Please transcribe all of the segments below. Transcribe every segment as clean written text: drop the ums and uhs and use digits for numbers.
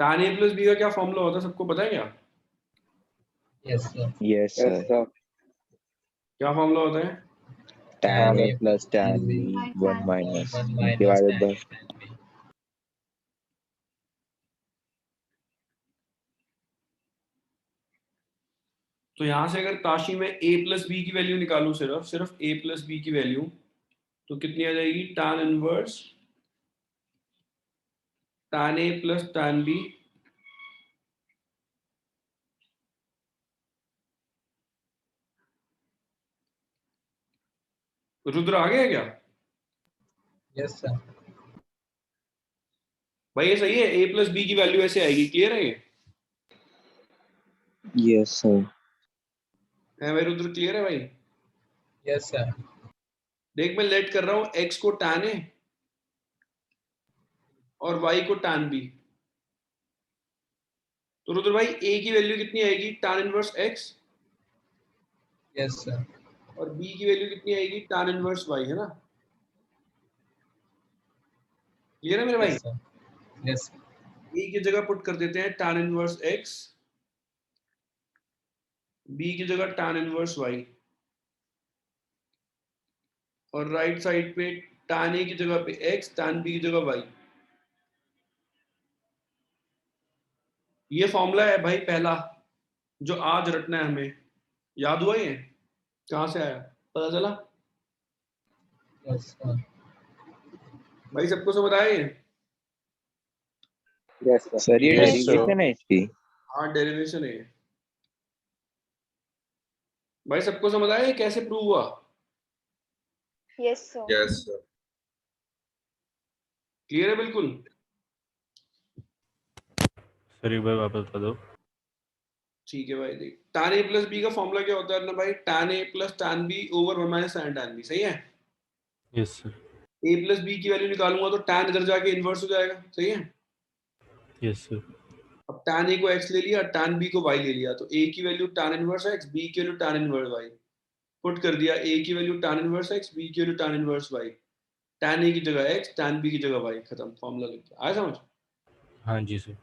tan a plus b का क्या formula होता है, सबको पता है क्या? Yes, sir. Yes, sir. क्या फॉर्मूला होता है? Tan A plus tan B 1 minus divided by तो यहां से अगर काशी में a प्लस बी की वैल्यू निकालूं, सिर्फ a प्लस बी की वैल्यू, तो कितनी आ जाएगी? tan inverse tan a plus tan b Rudra आ गया क्या? Yes, sir. भाई ये सही है, a प्लस बी की वैल्यू ऐसे आएगी, क्लियर है ये? yes, sir. है भाई रुद्र, क्लियर है भाई? Yes, sir. देख मैं लेट कर रहा हूं x को tan a और y को tan b। तो रुद्र भाई a की वैल्यू कितनी आएगी? tan inverse x। Yes, sir. और b की वैल्यू कितनी आएगी? tan इनवर्स y, है ना? क्लियर है मेरे भाई? Yes, sir. Yes. a की जगह पुट कर देते हैं tan इनवर्स x, b की जगह tan इनवर्स y, और राइट साइड पे tan a की जगह पे x, tan b की जगह y। ये फॉर्मूला है भाई पहला, जो आज रटना है हमें। याद हुआ ये? कहां से आया, पता चला? Yes, sir. भाई सबको समझ आया ये? Yes, sir. Sir, ये Yes, sir. derivation है इसकी. हाँ डेरिवेशन है ये। भाई सबको समझ आया ये कैसे प्रूव हुआ? Yes, sir. Yes, sir. Clear है बिल्कुल? सर एक बार वापस बता दो। ठीक है भाई, देख tan a प्लस b का फॉर्मूला क्या होता है ना भाई? tan a plus tan b over 1 minus sin tan b, सही है? Yes sir. a plus b की वैल्यू निकालूंगा तो tan इधर जाके इनवर्स हो जाएगा, सही है? Yes sir. अब tan a को x ले लिया, tan b को y ले लिया, तो a की value tan inverse x, b की value tan inverse y। Put कर दिया, a की value tan inverse x, b की value tan inverse y, tan a की जगह x, tan b की जगह y, खत्म, फॉर्मूला लिख दिया। आया समझ? हाँ जी सर।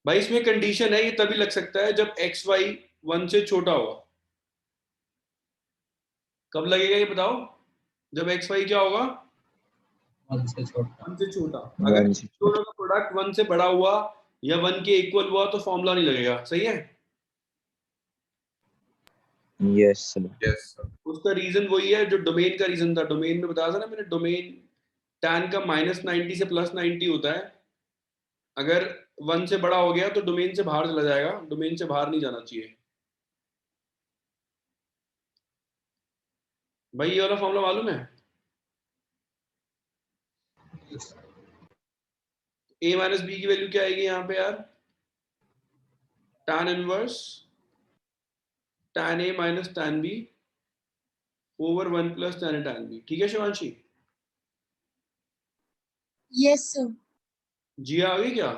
भाई इसमें कंडीशन है, ये तभी लग सकता है जब x y 1 से छोटा होगा। कब लगेगा ये बताओ? जब x y क्या होगा? 1 से छोटा. 1 से छोटा। अगर One से दोनों का प्रोडक्ट 1 से बड़ा हुआ या 1 के इक्वल हुआ तो फॉर्मूला नहीं लगेगा, सही है? Yes, sir. Yes, sir. उसका रीजन वही है जो डोमेन का रीजन था। डोमेन में बताया था ना मैंने, डोमेन tan का -90 से +90 होता है। अगर 1 से बड़ा हो गया तो डोमेन से बाहर चला जाएगा, डोमेन से बाहर नहीं जाना चाहिए। भाई ये वाला फॉर्मूला मालूम है? Yes. a माइनस बी की वैल्यू क्या आएगी यहाँ पे यार? tan inverse tan a minus tan b over 1 plus tan a tan b। ठीक है शिवांशी? Yes, sir. जी आ गई क्या?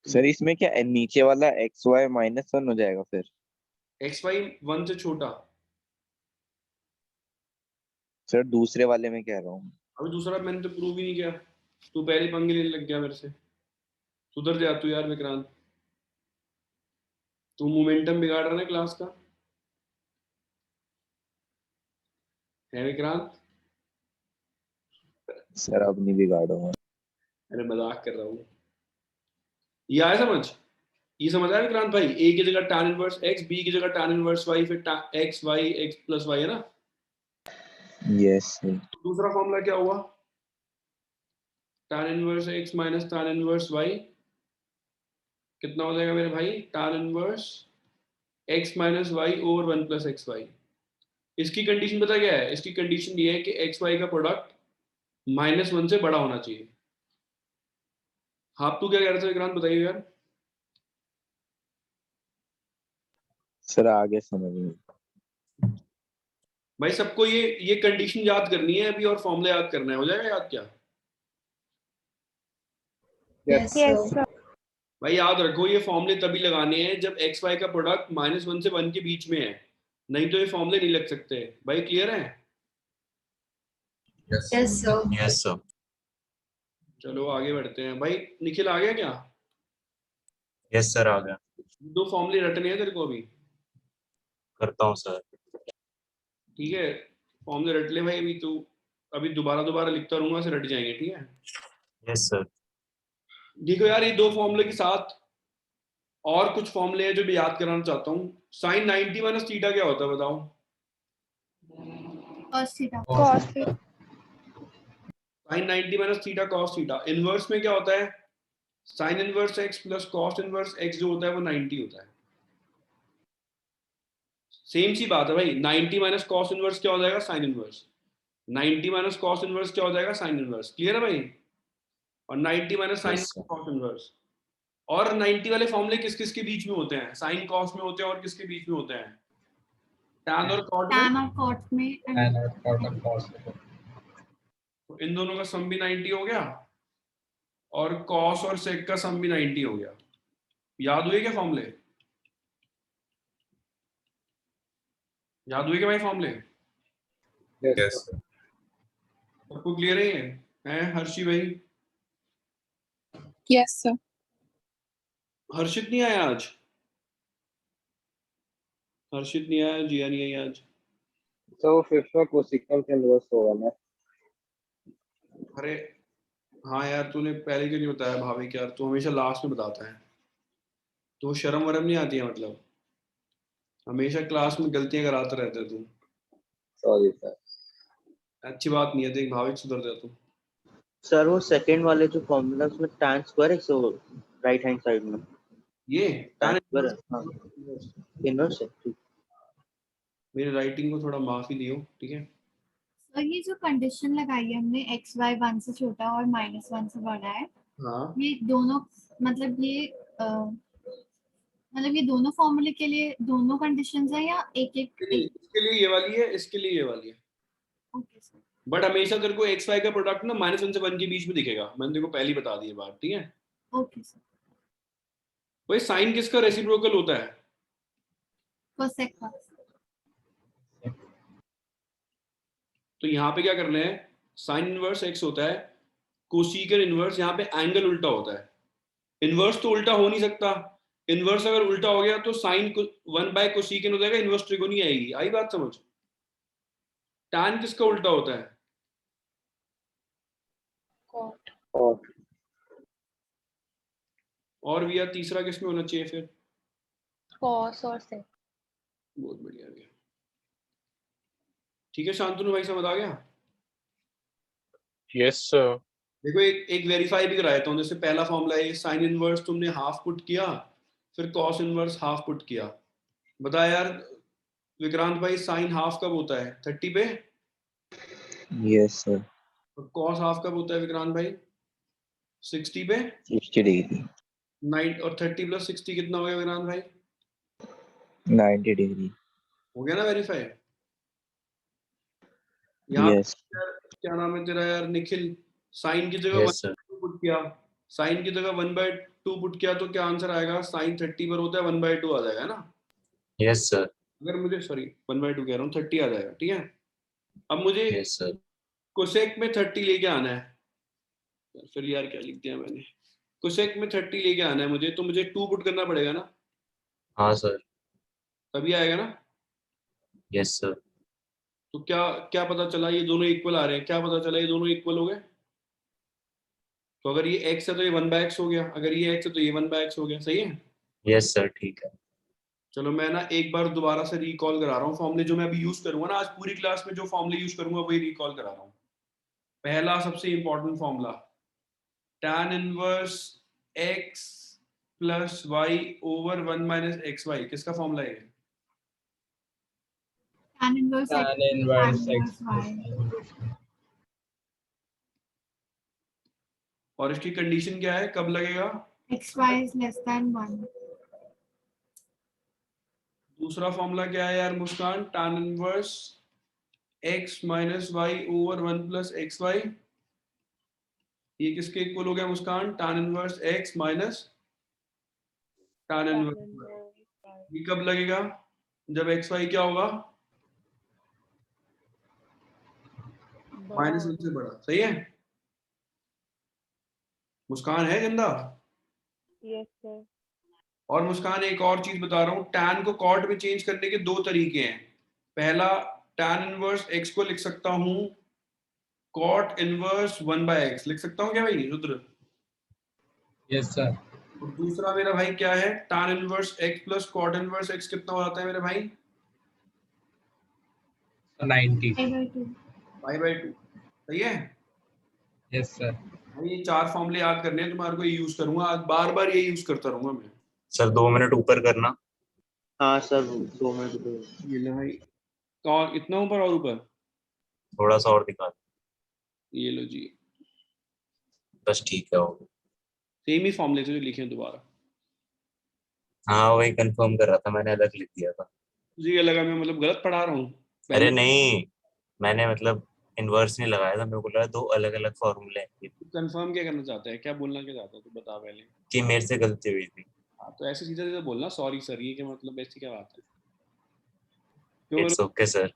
सर इसमें क्या नीचे वाला xy -1 हो जाएगा फिर? x y 1 से छोटा। सर दूसरे वाले में कह रहा हूँ. अभी दूसरा मैंने तो प्रूव ही नहीं किया, तू पहले पंगे लेने लग गया मेरे से। सुधर जा तू यार विक्रांत, तू मोमेंटम बिगाड़ रहा है क्लास का, है विक्रांत? सर अब नहीं बिगाड़ूंगा. अरे मजाक कर रहा हूँ। ये आया समझ? ये समझ आया विक्रांत भाई? a की जगह tan इनवर्स x, b की जगह tan इनवर्स y, फिर x y x plus y, है ना? Yes, sir. दूसरा फॉर्मूला क्या हुआ? tan inverse x minus tan inverse y कितना हो जाएगा मेरे भाई? tan inverse x minus y over 1 plus x y. इसकी कंडीशन पता क्या है? इसकी कंडीशन ये है कि एक्स वाई का प्रोडक्ट -1 से बड़ा होना चाहिए। हाँ तू क्या कह रहा था विक्रांत, बताइए यार। सर आगे समझ में. भाई सबको ये कंडीशन याद करनी है अभी, और फॉर्मूला याद करना है। हो जाएगा याद क्या? Yes, Yes, sir. sir. भाई याद रखो, ये फॉर्मूले तभी लगाने हैं जब एक्स वाई का प्रोडक्ट -1 से 1 के बीच में है, नहीं तो ये फॉर्मूले नहीं लग सकते। भाई क्लियर है? Yes, Yes, sir. Yes, sir. चलो आगे बढ़ते हैं भाई। निखिल आ गया क्या? यस सर, आ गया। 2 फॉर्मूले रटने हैं तेरे को अभी, करता हूँ सर। ठीक है? फॉर्मूले रट ले भाई। अभी तू अभी दोबारा दोबारा लिखता रहूंगा, से रट जाएंगे, ठीक है? Yes sir. देखो यार, ये 2 फॉर्मूले के साथ और कुछ फॉर्मूले हैं जो मैं याद कराना चाहता हूँ। साइन 90 माइनस थीटा क्या होता है बताओ? cos theta. cos theta. Sine 90 minus theta cos theta. Inverse में क्या होता है? Sine inverse x plus cos inverse x जो होता है वो 90 होता है। सेम सी बात है भाई। 90 माइनस कॉस इनवर्स क्या हो जाएगा? Sine inverse. 90 minus cos inverse क्या हो जाएगा? Sine inverse. क्लियर है भाई? और 90 minus sine yes sir. Cos inverse. और 90 वाले फॉर्मूले किस किस के बीच में होते हैं? साइन कॉस में होते हैं, और किसके बीच में होते हैं? टैन और कॉट में। Tan और cot में and And our cotton cost. तो इन दोनों का सम भी 90 हो गया, और कॉस और सेक का सम भी 90 हो गया। याद हुए क्या फॉर्मूले? याद हुए क्या भाई फॉर्मूले? Yes, yes sir. सर। सबको क्लियर है? हैं हर्षी भाई? Yes, sir. हर्षित नहीं आया आज? हर्षित नहीं आया, जिया नहीं आई आज। So fifth का cosecant inverse होगा ना? अरे हाँ यार, तूने पहले क्यों नहीं बताया भाभी? यार तू हमेशा लास्ट में बताता है, तो शर्म वरम नहीं आती है? मतलब हमेशा क्लास में गलतियां कराता रहता है तू। Sorry sir. अच्छी बात नहीं है, देख भाभी सुधर जा तू। सर वो सेकंड वाले जो फॉर्मूला उसमें tan स्क्वायर है, सो राइट हैंड साइड में ये tan tan स्क्वायर है। हाँ, इनवर्स है। ठीक। मेरी राइटिंग को थोड़ा माफी दियो, ठीक है? सर ये जो कंडीशन लगाई है हमने x y 1 से छोटा और -1 से बड़ा है, हाँ, ये दोनों मतलब ये दोनों फॉर्मूले के लिए दोनों कंडीशंस है या एक एक? इसके लिए ये वाली है, इसके लिए ये वाली है। Okay sir. बट हमेशा तेरे को एक्स वाई का प्रोडक्ट ना -1 से 1 के बीच में दिखेगा। मैंने तेरे को पहले ही बता दी है बात, ठीक है? Okay sir. भाई साइन किसका रेसिप्रोकल होता है? cosec का। तो यहाँ पे क्या करना है? साइन इनवर्स एक्स होता है, कोसीकन इनवर्स, यहाँ पे एंगल उल्टा होता है। इनवर्स तो उल्टा हो नहीं सकता। इनवर्स अगर उल्टा हो गया तो साइन 1 बाय कोसीकन हो जाएगा, इनवर्स त्रिकोणीय आएगी। आई बात समझ? टैन किसका उल्टा होता है? Cot. और और भैया तीसरा किसमें होना चाहिए फिर? Cos और sec. बहुत बढ़िया गया। ठीक है शांतनु भाई, समझ आ गया? Yes, sir. देखो एक वेरीफाई भी कराया हूँ। जैसे पहला फॉर्मूला है, साइन इनवर्स तुमने हाफ पुट किया, फिर कॉस इनवर्स हाफ पुट किया। बता यार विक्रांत भाई, साइन हाफ कब होता है? 30 पे। yes sir. और कॉस हाफ कब होता है विक्रांत भाई? 60 पे। 60 degree. 9 और 30 प्लस 60 कितना हो गया विक्रांत भाई? 90 degree. हो गया ना वेरीफाई? यहाँ Yes. क्या नाम है तेरा यार? निखिल। साइन की जगह यस सर। 1/2 पुट किया, साइन की जगह 1/2 पुट किया तो क्या आंसर आएगा? साइन 30 पर होता है 1/2 आ जाएगा ना? Yes sir. अगर मुझे सॉरी 1/2 कह रहा हूँ, 30 आ जाएगा, ठीक है? अब मुझे यस सर। कोसेक में 30 लेके आना है। फिर यार क्या लिख दिया मैंने? कोसेक में 30 लेके आना है मुझे, तो मुझे 2 पुट करना पड़ेगा ना? हाँ सर। तभी आएगा ना? Yes sir. तो क्या क्या पता चला? ये दोनों इक्वल आ रहे हैं। क्या पता चला? ये दोनों इक्वल हो गए। तो अगर ये x है तो ये 1/x हो गया, अगर ये x है तो ये 1/x हो गया। सही है? यस सर, ठीक है। चलो मैं ना एक बार दोबारा से रिकॉल करा रहा हूँ फॉर्मूले जो मैं अभी यूज करूंगा ना। आज पूरी क्लास में जो फॉर्मूले यूज करूंगा वही रिकॉल करा रहा हूँ। पहला सबसे important formula, tan inverse x plus y over 1 minus x y. किसका फॉर्मूला है? tan inverse x Tan tan inverse inverse X. y. और इसकी कंडीशन क्या है? कब लगेगा? xy is less than 1. दूसरा फॉर्मूला क्या है यार Muskan? tan inverse x minus y over 1 plus x y. ये किसके इक्वल हो गया Muskan? tan inverse x minus tan inverse. ये कब लगेगा? जब एक्स वाई क्या होगा? -1 से बड़ा। सही है? मुस्कान है जिंदा? Yes, sir. और मुस्कान एक और चीज बता रहा हूँ, tan को cot में चेंज करने के 2 तरीके हैं। पहला, tan इनवर्स x को लिख सकता हूँ cot इनवर्स 1/x, लिख सकता हूँ क्या भाई रुद्र? Yes, sir. और दूसरा मेरा भाई क्या है, tan inverse x plus cot inverse x कितना हो जाता है मेरे भाई? 90. 5/2. π/2। सही है Yes, sir. भाई, ये 4 फॉर्मूले याद करने हैं, तुम्हारे को ये यूज करूंगा आज, बार बार ये यूज करता रहूंगा मैं। सर 2 मिनट ऊपर करना। हाँ सर 2 मिनट तो ये लो भाई, और इतना ऊपर और ऊपर, थोड़ा सा और दिखा दो। ये लो जी, बस ठीक है हो। सेम ही फॉर्मूले थे जो लिखे हैं दोबारा। हाँ वही कंफर्म कर रहा था, मैंने अलग लिख दिया था। मुझे ये लगा मैं मतलब गलत पढ़ा रहा हूँ अरे नहीं, मैंने मतलब इनवर्स नहीं लगाया था, मेरे को लगा 2 अलग अलग फॉर्मूले हैं कंफर्म क्या करना चाहता है, क्या बोलना क्या चाहता है तू बता पहले। कि मेरे से गलती हुई थी। हाँ तो ऐसे सीधा सीधा बोलना, सॉरी सर, ये क्या मतलब, ऐसी क्या बात है? क्यों इट्स ओके सर।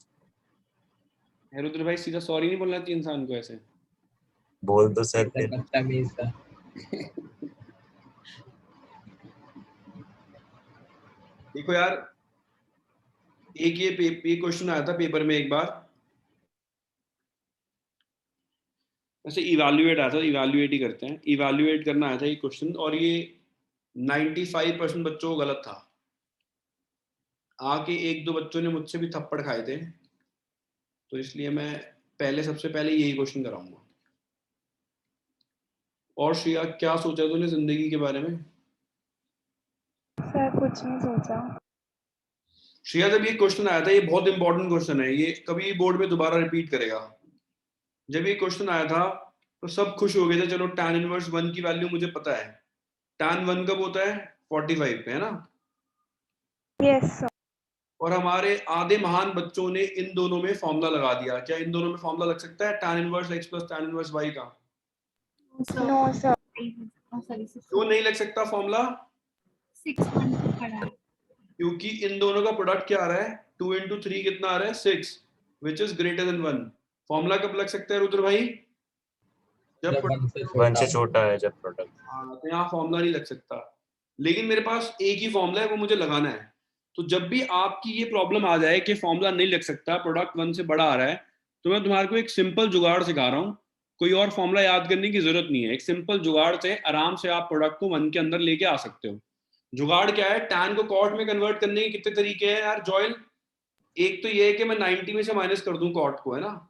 रुद्र भाई, सीधा सॉरी नहीं बोलना चाहिए इंसान को ऐसे? बोल दो सर Sir, फिर। बदतमीज था. देखो यार, एक ये क्वेश्चन आया था पेपर में एक बार, वैसे इवैल्यूएट आया था, इवैल्यूएट ही करते हैं, इवैल्यूएट करना आया था ये क्वेश्चन, और ये 95% बच्चों को गलत था। आके 1-2 बच्चों ने मुझसे भी थप्पड़ खाए थे, तो इसलिए मैं सबसे पहले यही क्वेश्चन कराऊंगा। और श्रेया, क्या सोचा तूने जिंदगी के बारे में? Sir, कुछ नहीं सोचा. श्रेया, जब ये क्वेश्चन आया था, ये बहुत इंपॉर्टेंट क्वेश्चन है, ये कभी बोर्ड में दोबारा रिपीट करेगा। जब ये क्वेश्चन आया था तो सब खुश हो गए थे, चलो tan इनवर्स 1 की वैल्यू मुझे पता है। tan 1 कब होता है? 45 पे, है ना? Yes, sir. और हमारे आधे महान बच्चों ने इन दोनों में फॉर्मूला लगा दिया। क्या इन दोनों में फॉर्मूला लग सकता है tan inverse x plus tan inverse y का? No, sir. सॉरी, क्यों नहीं लग सकता फॉर्मूला? 6 पढ़ा है. क्योंकि इन दोनों का प्रोडक्ट क्या आ रहा है, 2 into 3 कितना आ रहा है? 6, which is greater than 1। Formula कब लग सकता है रुद्र भाई? जब जब 1 से 1 से छोटा. छोटा है जब प्रोडक्ट। हाँ, तो यहाँ फॉर्मूला नहीं लग सकता, लेकिन मेरे पास एक ही फॉर्मूला है, वो मुझे लगाना है। तो जब भी आपकी ये प्रॉब्लम आ जाए कि फॉर्मूला नहीं लग सकता, प्रोडक्ट 1 से बड़ा आ रहा है, तो मैं तुम्हारे को एक सिंपल जुगाड़ सिखा रहा हूँ। कोई और फॉर्मूला याद करने की जरूरत नहीं है, एक सिंपल जुगाड़ से आराम से आप प्रोडक्ट को 1 के अंदर लेके आ सकते हो। जुगाड़ क्या है? tan को cot में कन्वर्ट करने के कितने तरीके हैं यार जॉयल? एक तो ये है कि मैं 90 में से माइनस कर दूं cot को, है ना?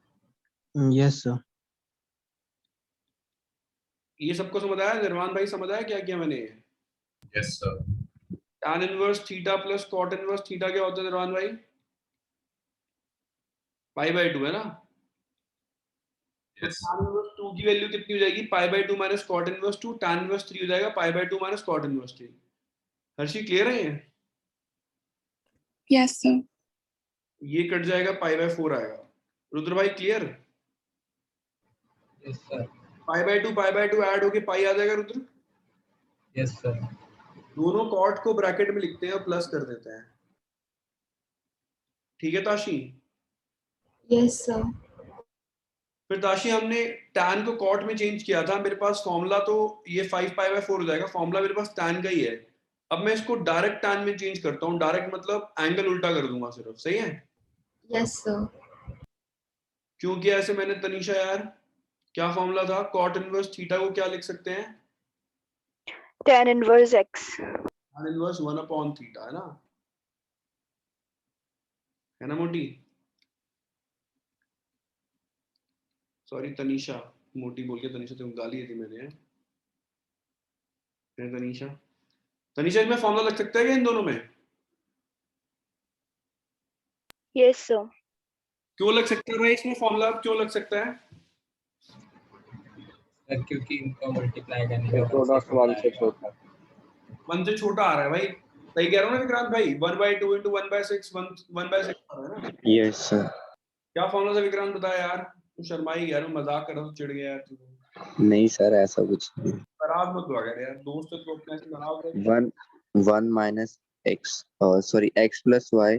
Yes sir. ये सबको समझ आया? निर्वाण भाई समझ आया क्या किया मैंने? Yes, sir. tan inverse theta plus cot inverse theta क्या होता है निर्वाण भाई? π/2, है ना? Yes. tan इनवर्स 2 की वैल्यू कितनी हो जाएगी? π/2 minus cot inverse 2, tan inverse 3 हो जाएगा π/2 minus cot inverse 3। Harshi clear है ये? Yes, sir. ये कट जाएगा, π/4 आएगा। रुद्र भाई क्लियर? Yes, sir. π/2 ऐड होके पाई आ जाएगा रुद्र। Yes, sir. दोनों कॉट को ब्रैकेट में लिखते हैं और प्लस कर देते हैं, ठीक है ताशी? Yes sir. फिर ताशी, हमने tan को cot में चेंज किया था, मेरे पास फॉर्मूला तो ये 5π/4 हो जाएगा, फॉर्मूला मेरे पास tan का ही है। अब मैं इसको डायरेक्ट tan में चेंज करता हूँ, डायरेक्ट मतलब एंगल उल्टा कर दूंगा सिर्फ, सही है? Yes sir. क्यों किया ऐसे मैंने तनीषा यार? क्या फॉर्मूला था? cot इनवर्स थीटा को क्या लिख सकते हैं? Tan inverse X. tan inverse 1/θ, है ना मोटी? सॉरी तनीषा, मोटी बोल के तनीषा तुम गाली दी मैंने, है तनीषा? तनीषा, इसमें फॉर्मूला लग सकता है क्या इन दोनों में? Yes, sir. क्यों लग सकता है भाई इसमें फॉर्मूला? क्यों लग सकता है? Sir, क्योंकि इनको मल्टीप्लाई करने का प्रोडक्ट 1 से छोटा. 1 से छोटा आ रहा है भाई, सही कह रहा हूँ ना विक्रांत भाई? 1/2 into 1/6 1/6 आ रहा है ना? Yes sir. क्या फॉर्मूला था विक्रांत, बता यार। तू शर्मा ही गया, मजाक कर रहा था, चिढ़ गया यार तू। नहीं सर, ऐसा कुछ नहीं. नाराज मत हुआ कर यार, दोस्त है तो अपने से नाराज है। 1 minus x, sorry, x plus y.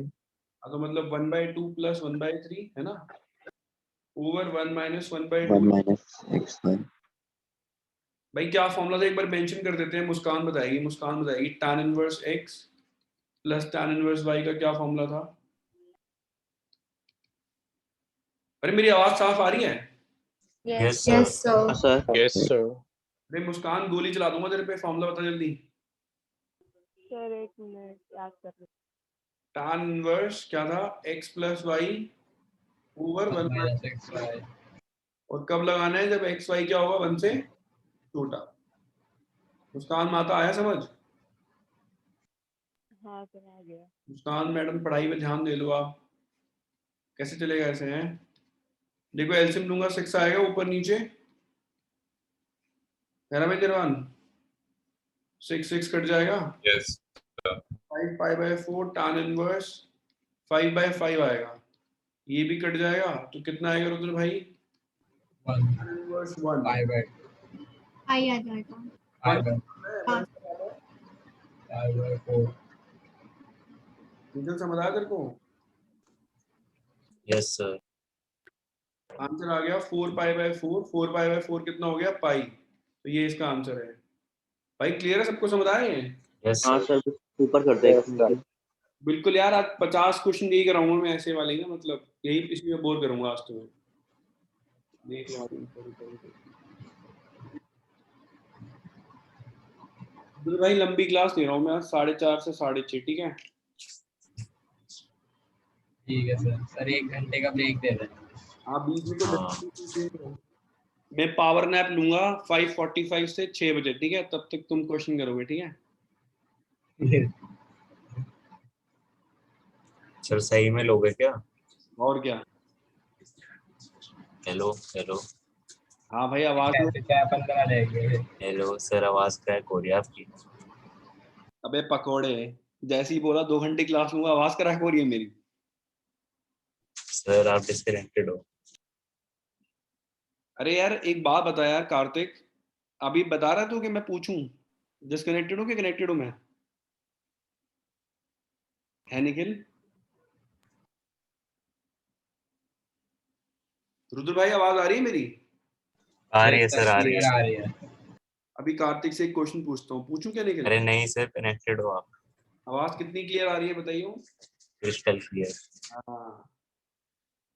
तो मतलब 1/2 plus 1/3 है ना, over 1 minus 1/2 1 minus x y. भाई क्या फॉर्मूला था एक बार मेंशन कर देते हैं, मुस्कान बताएगी। tan inverse x plus tan inverse y का क्या फॉर्मूला था? अरे मेरी आवाज साफ आ रही है? Yes yes sir. Sir. Sir Yes, sir. अरे मुस्कान गोली चला दूंगा तेरे पे, फॉर्मूला बता जल्दी। सर एक मिनट याद कर रही tan इनवर्स क्या था? x plus y over 1 minus x y. और कब लगाना है? जब x y क्या होगा 1 से छोटा। मुस्कान माता आया समझ? हाँ सर आ गया। मुस्कान मैडम पढ़ाई पे ध्यान दे लो आप। कैसे चलेगा ऐसे हैं? देखो एलसीएम लूंगा 6 आएगा ऊपर नीचे है ना भाई निर्वाण? 6 कट जाएगा। Yes 5 pi by 4 tan inverse 5 by 5 आएगा, ये भी कट जाएगा तो कितना आएगा रुद्र भाई? 1 tan इनवर्स 1 5 बाय आई आ जाएगा। 5 बाय हाँ 5 बाय 4। निकल समझ आया तेरे को? Yes sir. आंसर आ गया 4 पाई बाय 4। 4 पाई बाय 4 कितना हो गया? पाई। तो ये इसका आंसर है भाई। क्लियर है? सबको समझ आया ये? यस हाँ सर। सर ऊपर कर दे। Yes, sir. बिल्कुल यार, आज 50 क्वेश्चन यही कराऊंगा मैं ऐसे वाले ना, मतलब यही इसलिए बोर करूंगा आज तुम्हें। देख लो तो भाई लंबी क्लास ले रहा हूँ मैं आज, 4:30 से 6:30, ठीक है? ठीक है सर। सर 1 घंटे का ब्रेक दे दें। हाँ बीच में तो हाँ। मैं पावर नैप लूंगा 5:45 से 6 बजे, ठीक है? तब तक तुम क्वेश्चन करोगे, ठीक है? सर सही में लोगे क्या? और क्या? हेलो हेलो हाँ भाई आवाज में। क्या 15 रहेंगे। हेलो सर, आवाज क्रैक हो रही है आपकी। अबे पकोड़े, जैसे ही बोला 2 घंटे क्लास लूंगा, आवाज क्रैक हो रही है मेरी। सर आप डिस्कनेक्टेड हो। अरे यार एक बात बता यार कार्तिक, अभी बता रहा तू कि मैं पूछूं डिस्कनेक्टेड हूँ कि कनेक्टेड हूँ मैं? है निखिल? रुद्र भाई आवाज आ रही है मेरी? आ रही है सर, आ रही है। आ रही है। अभी कार्तिक से एक क्वेश्चन पूछता हूँ, पूछूं क्या निखिल? अरे नहीं सर, कनेक्टेड हो आप। आवाज कितनी क्लियर आ रही है बताइए? Crystal clear. हाँ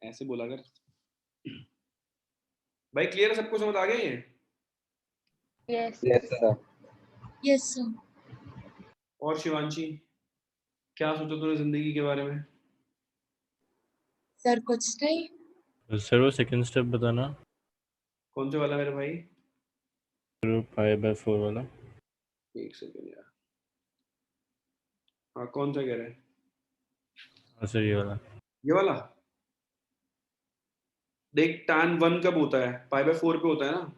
ऐसे बोला कर भाई। क्लियर है? सबको समझ आ गया ये? Yes Yes, sir. Yes sir. और शिवांशी, क्या सोचा तूने जिंदगी के बारे में? सर कुछ नहीं। सर वो सेकंड स्टेप बताना, कौन से वाला मेरे भाई? 5/4 वाला। एक सेकंड यार। हाँ कौन सा कह रहे हैं? हाँ सर ये वाला। ये वाला देख, tan 1 कब होता है? π/4 पे होता है ना।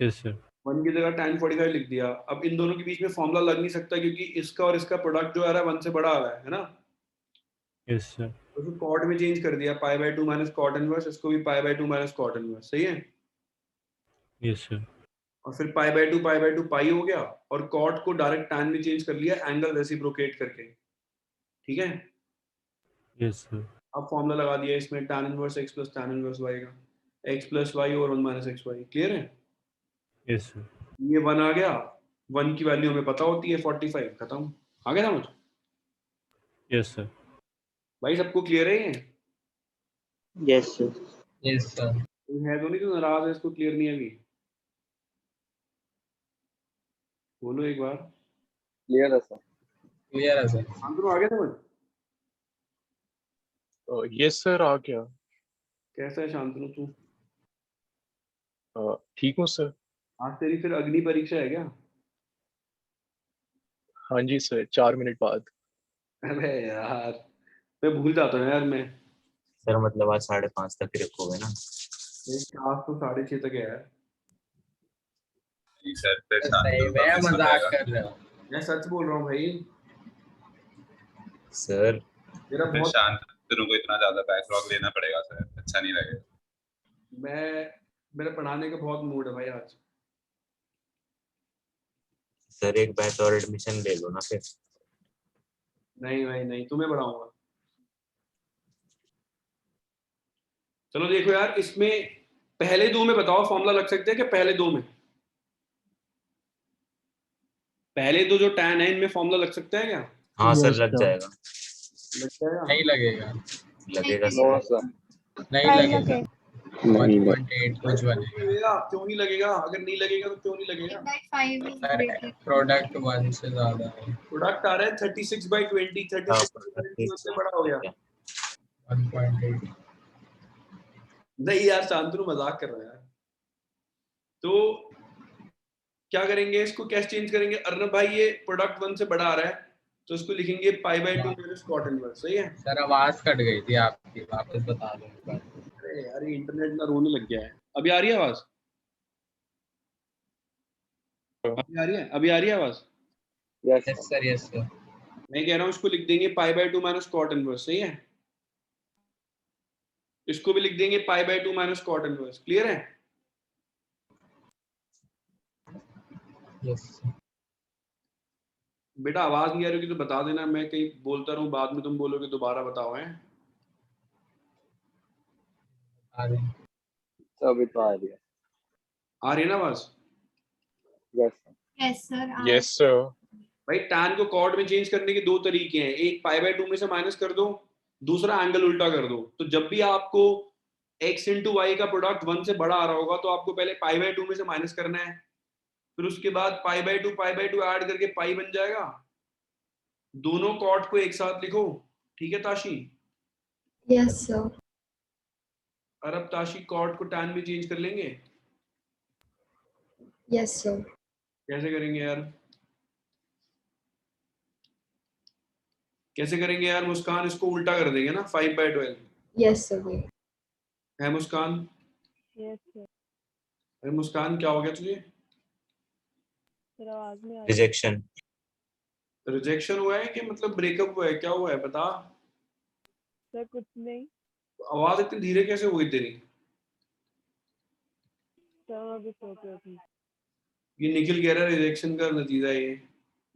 Yes sir. 1 की जगह tan 45 लिख दिया। अब इन दोनों के बीच में फॉर्मूला लग नहीं सकता क्योंकि इसका और इसका प्रोडक्ट जो आ रहा है 1 से बड़ा आ रहा है ना? Yes sir. तो फिर कॉट में चेंज कर दिया, π/2 माइनस कॉट इनवर्स, इसको भी π/2 माइनस कॉट इनवर्स, सही है? Yes sir. और फिर π/2 पाई हो गया, और कॉट को डायरेक्ट tan में चेंज कर लिया एंगल रेसिप्रोकेट करके, ठीक है? Yes sir. अब फॉर्मूला लगा दिया इसमें tan inverse x plus tan inverse y का, x प्लस y और 1 माइनस एक्स वाई। क्लियर है? Yes sir. ये 1 आ गया, 1 की वैल्यू हमें पता होती है 45, खत्म। आ गया समझ? Yes sir. भाई सबको क्लियर है ये? Yes sir. Yes sir. कोई है तो नहीं जो नाराज है इसको क्लियर नहीं है अभी? बोलो एक बार। Clear है sir. क्लियर है सर। शांतनु आ गया समझ? यस सर आ गया। कैसा है शांतनु तू? ठीक हूँ सर। आज तेरी फिर अग्नि परीक्षा है क्या? हाँ जी सर, 4 मिनट बाद। अरे यार मैं भूल जाता हूँ यार मैं। सर मतलब आज 5:30 तक ही रखोगे ना? क्लास तो 6:30 तक है यार। जी सर। सही में मजाक कर रहे हो? मैं सच बोल रहा हूँ भाई। सर मेरा बहुत शांतनु को इतना ज्यादा बैकलॉग लेना पड़ेगा सर, अच्छा नहीं लगेगा। मेरा पढ़ाने का बहुत मूड है भाई आज। सर एक बैच और एडमिशन ले लो ना फिर। नहीं भाई नहीं, तुम्हें पढ़ाऊंगा। चलो देखो यार, इसमें पहले दो में बताओ फॉर्मूला लग सकते हैं कि पहले दो में? पहले तो जो tan है इनमें फॉर्मूला लग सकता है क्या? हाँ सर Yes, लग sir. जाएगा, लग जाएगा? नहीं लगेगा, लगेगा No, सर। sir. नहीं नहीं लगेगा, नहीं लग 1.8 कुछ बनेगा लगेगा, क्यों नहीं लगेगा? अगर नहीं लगेगा तो क्यों नहीं लगेगा? 5 is सर। greater. प्रोडक्ट 1 से ज्यादा है, प्रोडक्ट आ रहा है 36/20, 36/20 से बड़ा हो गया। 1.8। नहीं यार शांतनु मजाक कर रहा है यार। तो क्या करेंगे, इसको कैसे चेंज करेंगे? अर्नब भाई ये प्रोडक्ट 1 से बड़ा आ रहा है तो इसको लिखेंगे π/2 माइनस cot इनवर्स, सही है? सर आवाज कट गई थी आपकी, वापस बता दो एक बार। अरे यार ये इंटरनेट ना रोने लग गया है। अभी आ रही है आवाज? अभी आ रही है? अभी आ रही है आवाज? Yes, yes sir, yes sir. मैं कह रहा हूँ इसको लिख देंगे π/2 माइनस cot इनवर्स, सही है? इसको भी लिख देंगे π/2 माइनस cot इनवर्स, क्लियर है? यस बेटा आवाज नहीं आ रही होगी तो बता देना, मैं कहीं बोलता रहूं बाद में तुम बोलोगे दोबारा बताओ। हैं तो अभी तो आ रही है. आ रही है ना आवाज? Yes, sir. Yes sir. Yes, sir. भाई tan को cot में चेंज करने के दो तरीके हैं, एक π/2 में से माइनस कर दो, दूसरा एंगल उल्टा कर दो। तो जब भी आपको x into y का प्रोडक्ट 1 से बड़ा आ रहा होगा तो आपको पहले π/2 में से माइनस करना है, फिर उसके बाद π/2 ऐड करके पाई बन जाएगा। दोनों cot को एक साथ लिखो, ठीक है ताशी? Yes sir. और अब ताशी cot को tan में चेंज कर लेंगे। Yes sir. कैसे करेंगे यार? कैसे करेंगे यार मुस्कान? इसको उल्टा कर देंगे ना 5/12 Yes sir. है मुस्कान? Yes sir. अरे मुस्कान क्या हो गया तुझे? सर आवाज नहीं आ रही। रिजेक्शन। रिजेक्शन हुआ है कि मतलब ब्रेकअप हुआ है, क्या हुआ है बता? सर कुछ नहीं आवाज इतनी धीरे कैसे हो गई तेरी? सर, मैं अभी सो के उठी। ये निखिल कह रहा है रिजेक्शन का नतीजा है, ये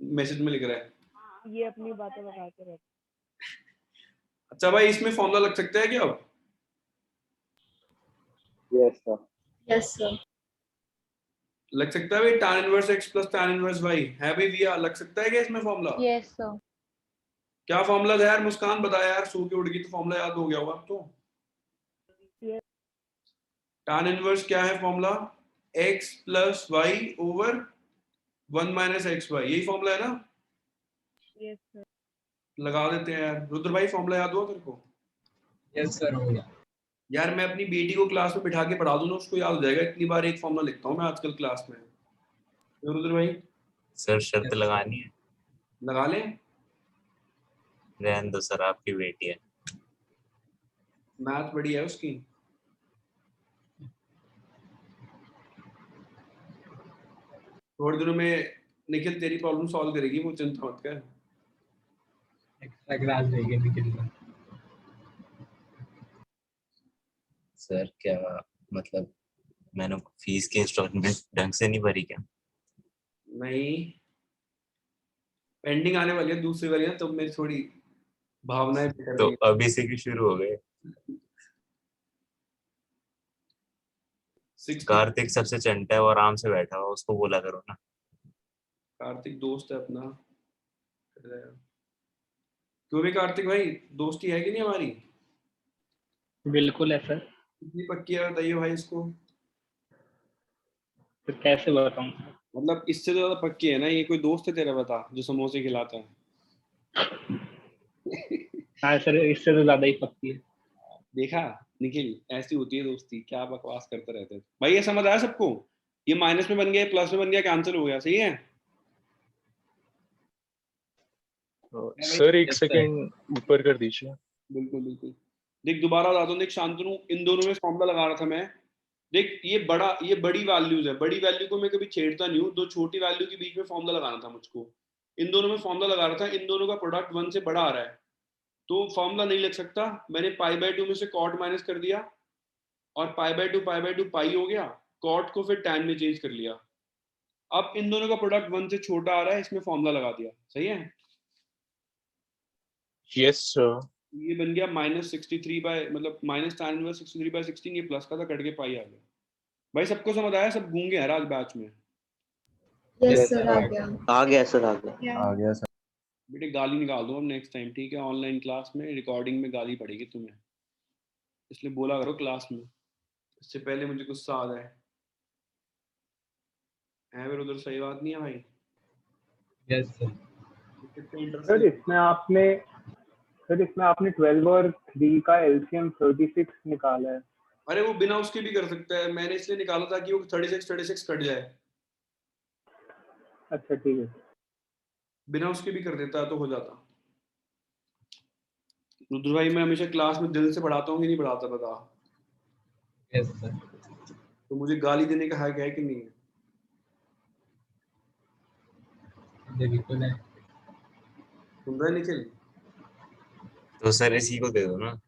मैसेज में लिख रहा है। ये अपनी बातें बताते रहते। अच्छा भाई इसमें फॉर्मूला लग सकता है क्या अब? Yes, sir. Yes sir. लग सकता है भाई tan inverse x plus tan inverse y है भाई भैया, लग सकता है क्या इसमें फॉर्मूला? Yes sir. क्या फॉर्मूला था यार मुस्कान, बता यार, सो के उठ गई तो फॉर्मूला याद हो गया होगा अब तो। Yes. tan इनवर्स क्या है formula? x plus y over 1 minus x y, यही फॉर्मूला है ना? Yes sir. लगा देते हैं यार। रुद्र भाई फॉर्मूला याद हुआ तेरे को? यस सर, हो गया। यार मैं अपनी बेटी को क्लास में बिठा के पढ़ा दूं ना, उसको याद हो जाएगा। इतनी बार एक फॉर्मूला लिखता हूँ मैं आजकल क्लास में। तो रुद्र भाई सर शर्त लगानी है? लगा लें? रहने दो सर, आपकी बेटी है। मैथ बड़ी है उसकी। थोड़े दिनों में निखिल तेरी प्रॉब्लम सॉल्व करेगी, वो चिंता मत कर। एक्स्ट्रा क्लास देंगे निखिल को। सर क्या मतलब, मैंने फीस की इंस्टॉलमेंट ढंग से नहीं भरी क्या? नहीं, पेंडिंग आने वाली है दूसरी वाली ना, तो मेरी थोड़ी भावनाएं बिखर तो गई। अभी से की शुरू हो गए। कार्तिक सबसे चंटा है, वो आराम से बैठा हुआ, उसको बोला करो ना। कार्तिक दोस्त है अपना। क्यों भी कार्तिक भाई, दोस्ती है कि नहीं हमारी? बिल्कुल है सर। कितनी पक्की है बताइए भाई इसको। तो कैसे बताऊं? मतलब इससे तो ज्यादा पक्की है ना, ये कोई दोस्त है तेरा बता जो समोसे खिलाता है? हाँ सर, इससे तो ज्यादा ही पक्की है। देखा निखिल, ऐसी होती है दोस्ती, क्या बकवास करते रहते हैं भाई। ये समझ आया सबको? ये माइनस में बन गया, प्लस में बन गया, कैंसिल हो गया, सही है? सर एक सेकंड ऊपर कर दीजिए। बिल्कुल बिल्कुल। देख दोबारा बता दूं, देख शांतनु, इन दोनों में फॉर्मूला लगा रहा था मैं। देख ये बड़ी वैल्यूज है, बड़ी वैल्यू को मैं कभी छेड़ता नहीं हूँ। दो छोटी वैल्यू के बीच में फॉर्मूला लगाना था मुझको। इन दोनों में फॉर्मूला लगा रहा था, इन दोनों का प्रोडक्ट 1 से बड़ा आ रहा है तो फॉर्मूला नहीं लग सकता। मैंने π/2 में से cot माइनस कर दिया और π/2 पाई हो गया, cot को फिर tan में चेंज कर लिया। अब इन दोनों का प्रोडक्ट 1 से छोटा आ रहा है, इसमें फॉर्मूला लगा दिया, सही है? Yes sir. ये बन गया -63 बाय मतलब -tan इनवर्स 63/16, ये प्लस का था, कट के पाई आ गया। भाई सबको समझ आया? सब गूंगे हैं आज बैच में? यस सर आ गया। आ गया सर, आ गया। क्या आ गया सर। बेटे गाली निकाल दो अब नेक्स्ट टाइम, ठीक है? ऑनलाइन क्लास में रिकॉर्डिंग में गाली पड़ेगी तुम्हें, इसलिए बोला करो क्लास में, इससे पहले मुझे गुस्सा आ जाए। है फिर उधर, सही बात नहीं है भाई? Yes sir. कितने इंटरेस्ट सर इसमें आपने 12 और 3 का एलसीएम 36 निकाला है। अरे वो बिना उसके भी कर सकता है, मैंने इसलिए निकाला था कि वो 36 कट जाए, अच्छा ठीक है। बिना उसके भी कर देता तो हो जाता। रुद्र भाई मैं हमेशा क्लास में दिल से पढ़ाता हूँ कि नहीं पढ़ाता बता? Yes sir. तो मुझे गाली देने का हक है कि नहीं है? बिल्कुल है। सुन रहा है निखिल? तो सर इसी को दे दो ना।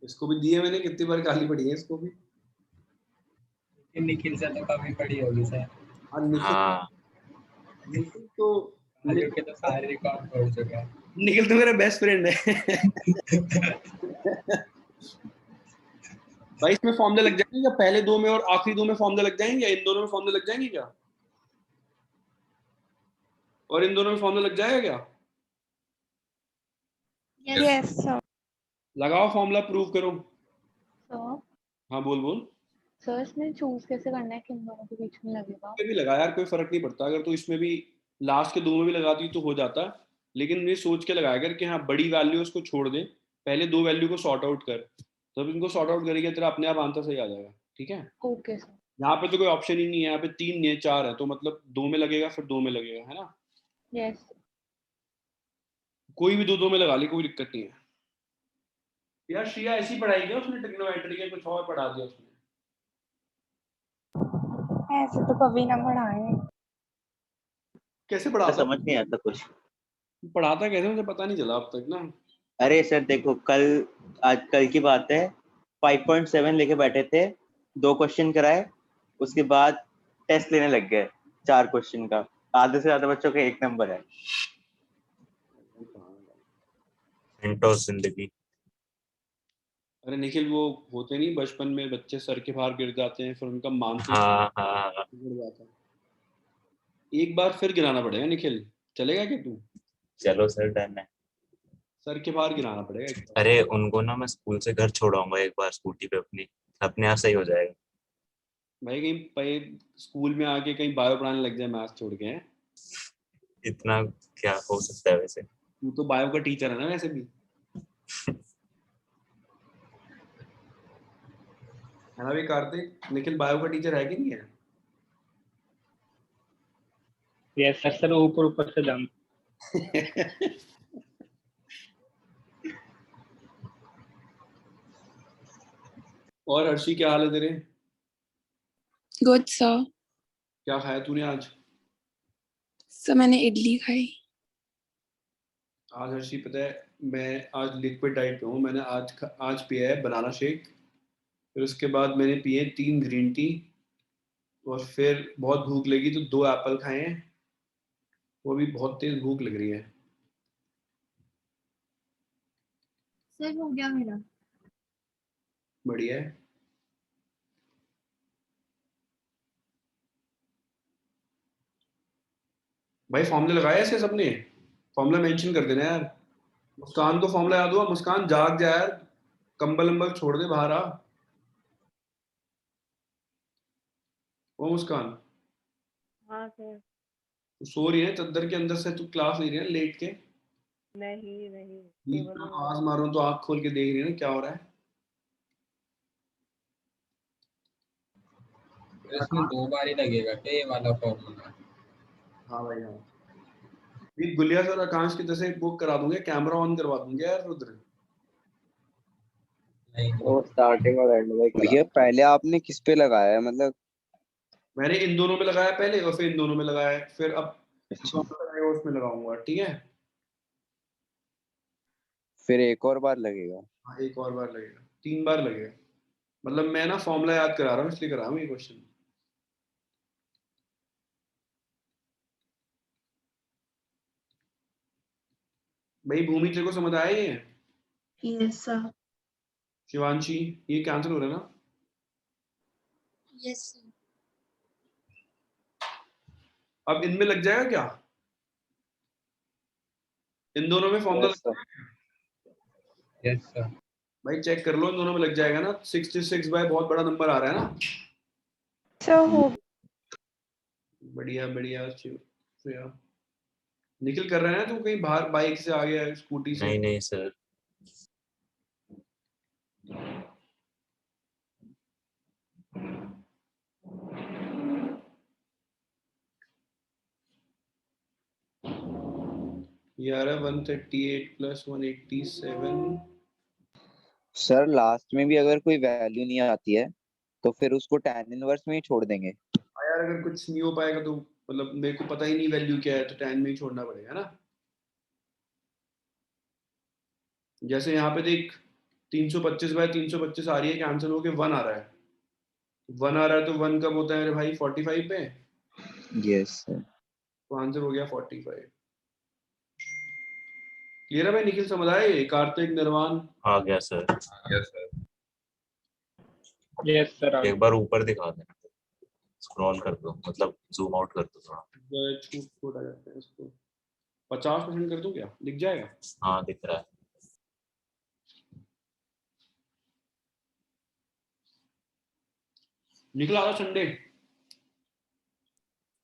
इसको भी दिए मैंने, कितनी बार गाली पड़ी है इसको भी। निखिल से तो कभी पड़ी होगी सर। हाँ निखिल, हाँ निखिल तो आगे के तो सारे रिकॉर्ड तोड़ चुका है। निखिल तो मेरा बेस्ट फ्रेंड है। भाई इसमें फॉर्मूले लग जाएंगे क्या? पहले दो में और आखिरी दो में फॉर्मूले लग जाएंगे, या इन दोनों में फॉर्मूले लग जाएंगे क्या? और इन दोनों में फॉर्मूला लग जाएगा क्या? Yes sir. लगाओ फॉर्मूला, प्रूव करो। सर हाँ बोल बोल। सर इसमें चूज कैसे करना है, किन दोनों के बीच में लगेगा? भी लगा यार, कोई फर्क नहीं पड़ता, अगर तो इसमें भी लास्ट के दो में भी लगाती तो हो जाता, लेकिन ये सोच के लगाया कर कि हाँ बड़ी वैल्यू उसको छोड़ दे, पहले दो वैल्यू को सॉर्ट आउट कर, तब इनको सॉर्ट आउट करेगा तेरा अपने आप आंसर सही आ जाएगा, ठीक है? Okay sir. यहाँ पे तो कोई ऑप्शन ही नहीं है, यहाँ पे तीन नहीं है चार है, तो मतलब दो में लगेगा फिर दो में लगेगा, है ना? यस। कोई भी दो दो में लगा ले, कोई दिक्कत नहीं है। यार श्रिया ऐसी पढ़ाई क्या उसने, ट्रिग्नोमेट्री के कुछ और पढ़ा दिया उसने? ऐसे तो कभी ना पढ़ाए। कैसे तो पढ़ाता? समझ नहीं आता कुछ। पढ़ाता कैसे मुझे पता नहीं चला अब तक ना। अरे सर देखो, आज कल की बात है, 5.7 लेके बैठे थे, 2 क्वेश्चन कराए, उसके बाद टेस्ट लेने लग गए 4 क्वेश्चन का। आधे से ज्यादा बच्चों का 1 नंबर है। सेंटोस जिंदगी। अरे निखिल वो होते नहीं बचपन में बच्चे सर के बाहर गिर जाते हैं, फिर उनका मानसिक हाँ हाँ। गिर जाता है। एक बार फिर गिराना पड़ेगा निखिल, चलेगा क्या तू? चलो सर डन है। सर के बाहर गिराना पड़ेगा एक बार। अरे उनको ना मैं स्कूल से घर छोड़ाऊंगा एक बार स्कूटी पे अपनी, अपने आप सही हो जाएगा। भाई कहीं भाई स्कूल में आके कहीं बायो पढ़ाने लग जाए मैथ्स छोड़ के, हैं? इतना क्या हो सकता है वैसे। तू तो बायो का टीचर है ना वैसे भी, है ना भी कार्तिक? निखिल बायो का टीचर है कि नहीं है? Yes sir. सर ऊपर ऊपर से जान। और हर्षी क्या हाल है तेरे? Good sir. क्या खाया तूने आज? सर मैंने इडली खाई। आज हर्षी पता है मैं आज लिक्विड डाइट पे हूँ, मैंने आज पिया है बनाना शेक, फिर उसके बाद मैंने पिए 3 ग्रीन टी, और फिर बहुत भूख लगी तो 2 एप्पल खाए हैं, वो भी बहुत तेज भूख लग रही है। सर हो गया मेरा। बढ़िया है। भाई फॉर्मूले लगाए ऐसे सबने? फॉर्मूला मेंशन कर देना यार। मुस्कान को फॉर्मूला याद हुआ? मुस्कान जाग जा यार, कंबल अंबल छोड़ दे, बाहर आ। वो मुस्कान हाँ सर। तू सो रही है चद्दर के अंदर से, तू क्लास ले रही है लेट के? नहीं नहीं, बीच टेबल में में आवाज बैठ। मारो तो आंख खोल के देख रही है ना क्या हो रहा है। इसमें 2 बार ही लगेगा क्या ये वाला फॉर्मूला? हाँ भाई हाँ। भी गुलिया सर आकांक्ष की तरह से बुक करा दूंगे, कैमरा ऑन करवा दूंगे यार रुद्र। नहीं वो स्टार्टिंग और एंड में भैया पहले आपने किस पे लगाया है, मतलब? मैंने इन दोनों में लगाया पहले, और फिर इन दोनों में लगाया है, फिर अब अच्छा, उसमें लगाऊंगा, ठीक है? फिर एक और बार लगेगा? हाँ एक और बार लगेगा, 3 बार लगेगा। मतलब मैं ना फॉर्मूला याद करा रहा हूँ इसलिए करा रहा हूँ ये क्वेश्चन। भाई भूमि तेरे को समझ आया ये? Yes sir. शिवांशी ये कैंसिल हो रहा है ना? Yes sir. अब इनमें लग जाएगा क्या? इन दोनों में formula Yes, sir. Yes sir भाई चेक कर लो, इन दोनों में लग जाएगा ना। 66 बाय बहुत बड़ा नंबर आ रहा है ना। सर हो बढ़िया बढ़िया श्रेया। निखिल कर रहा है ना तू कहीं बाहर बाइक से आ गया, स्कूटी से? नहीं नहीं सर। ये आ रहा है 138 प्लस 187। सर लास्ट में भी अगर कोई वैल्यू नहीं आती है तो फिर उसको tan इनवर्स में ही छोड़ देंगे। यार अगर कुछ नहीं हो पाएगा तो मतलब मेरे को पता ही नहीं वैल्यू क्या है, तो tan में ही छोड़ना पड़ेगा ना। जैसे यहाँ पे देख 325 बाय 325 आ रही है, कैंसिल होके 1 आ रहा है। 1 आ रहा है तो 1 कब होता है मेरे भाई? 45 पे। Yes, sir. तो आंसर हो गया 45। क्लियर है भाई? निखिल समझ आए? कार्तिक, निर्वाण? आ गया sir. Yes sir yes sir. एक बार ऊपर दिखा देना, स्क्रॉल कर दो, मतलब जूम आउट कर दो थोड़ा। छोटा जाता है इसको 50% कर दूं क्या? दिख जाएगा? हाँ दिख रहा है। निकल आ रहा संडे।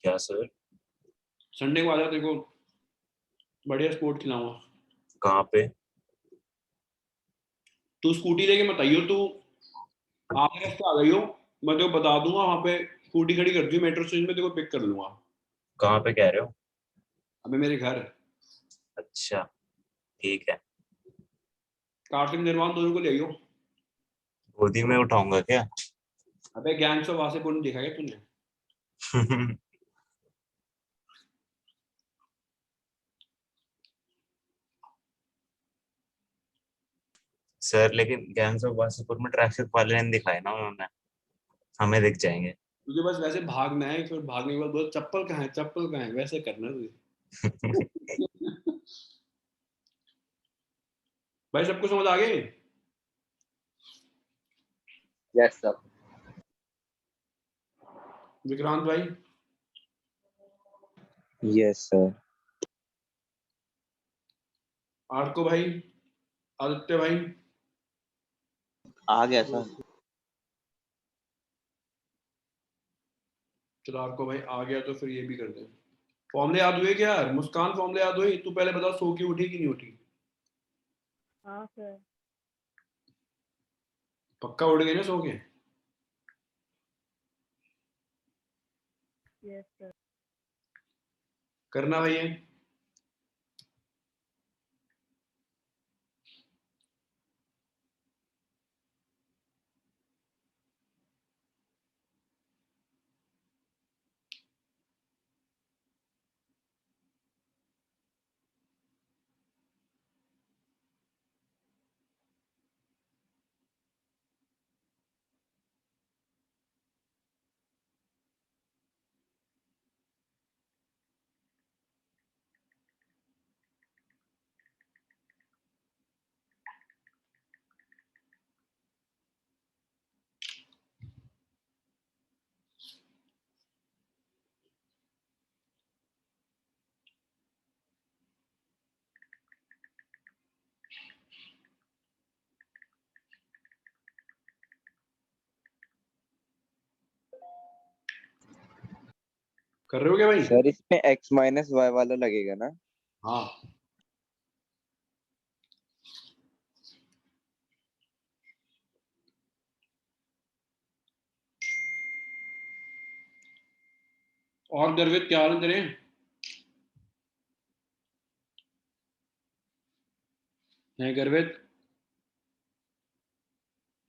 क्या सर? संडे को आ जा, तेरे को बढ़िया स्पोर्ट खिलाऊंगा। कहाँ पे? तू स्कूटी लेके मत आइयो, तू आगे रास्ते आ गई हो, मैं तेरे को बता दूंगा, वहां पे स्कूटी खड़ी कर दी मेट्रो स्टेशन में, तेरे को पिक कर लूंगा। कहाँ पे कह रहे हो? अबे मेरे घर। अच्छा ठीक है। कार्तिक, निर्वाण दोनों को ले आइयो। गोदी में उठाऊंगा क्या? अबे गैंग्स ऑफ वासेपुर नहीं देखा क्या तूने? सर लेकिन गैंग्स ऑफ वासेपुर में ट्रैफिक वाले ने दिखाए ना उन्होंने, हमें दिख जाएंगे। तुझे बस वैसे भागना है, फिर भागने के बाद बोल चप्पल कहाँ है, चप्पल कहाँ है, वैसे करना है तुझे। भाई सबको समझ आ गए? Yes sir. विक्रांत भाई? Yes, sir. आर्को भाई? आदित्य भाई? आ गया सर। चलो आर्को भाई आ गया तो फिर ये भी कर दे। फॉर्मूले याद हुए क्या यार? मुस्कान फॉर्मूले याद हुई? तू पहले बता, सो की उठी कि नहीं उठी? हाँ सर। पक्का उठ गई ना सो के? Yes sir. करना भाई है। कर रहे हो क्या भाई? सर इसमें x माइनस y वाला लगेगा ना? हाँ। और गर्वित क्या हाल है तेरे? हैं गर्वित?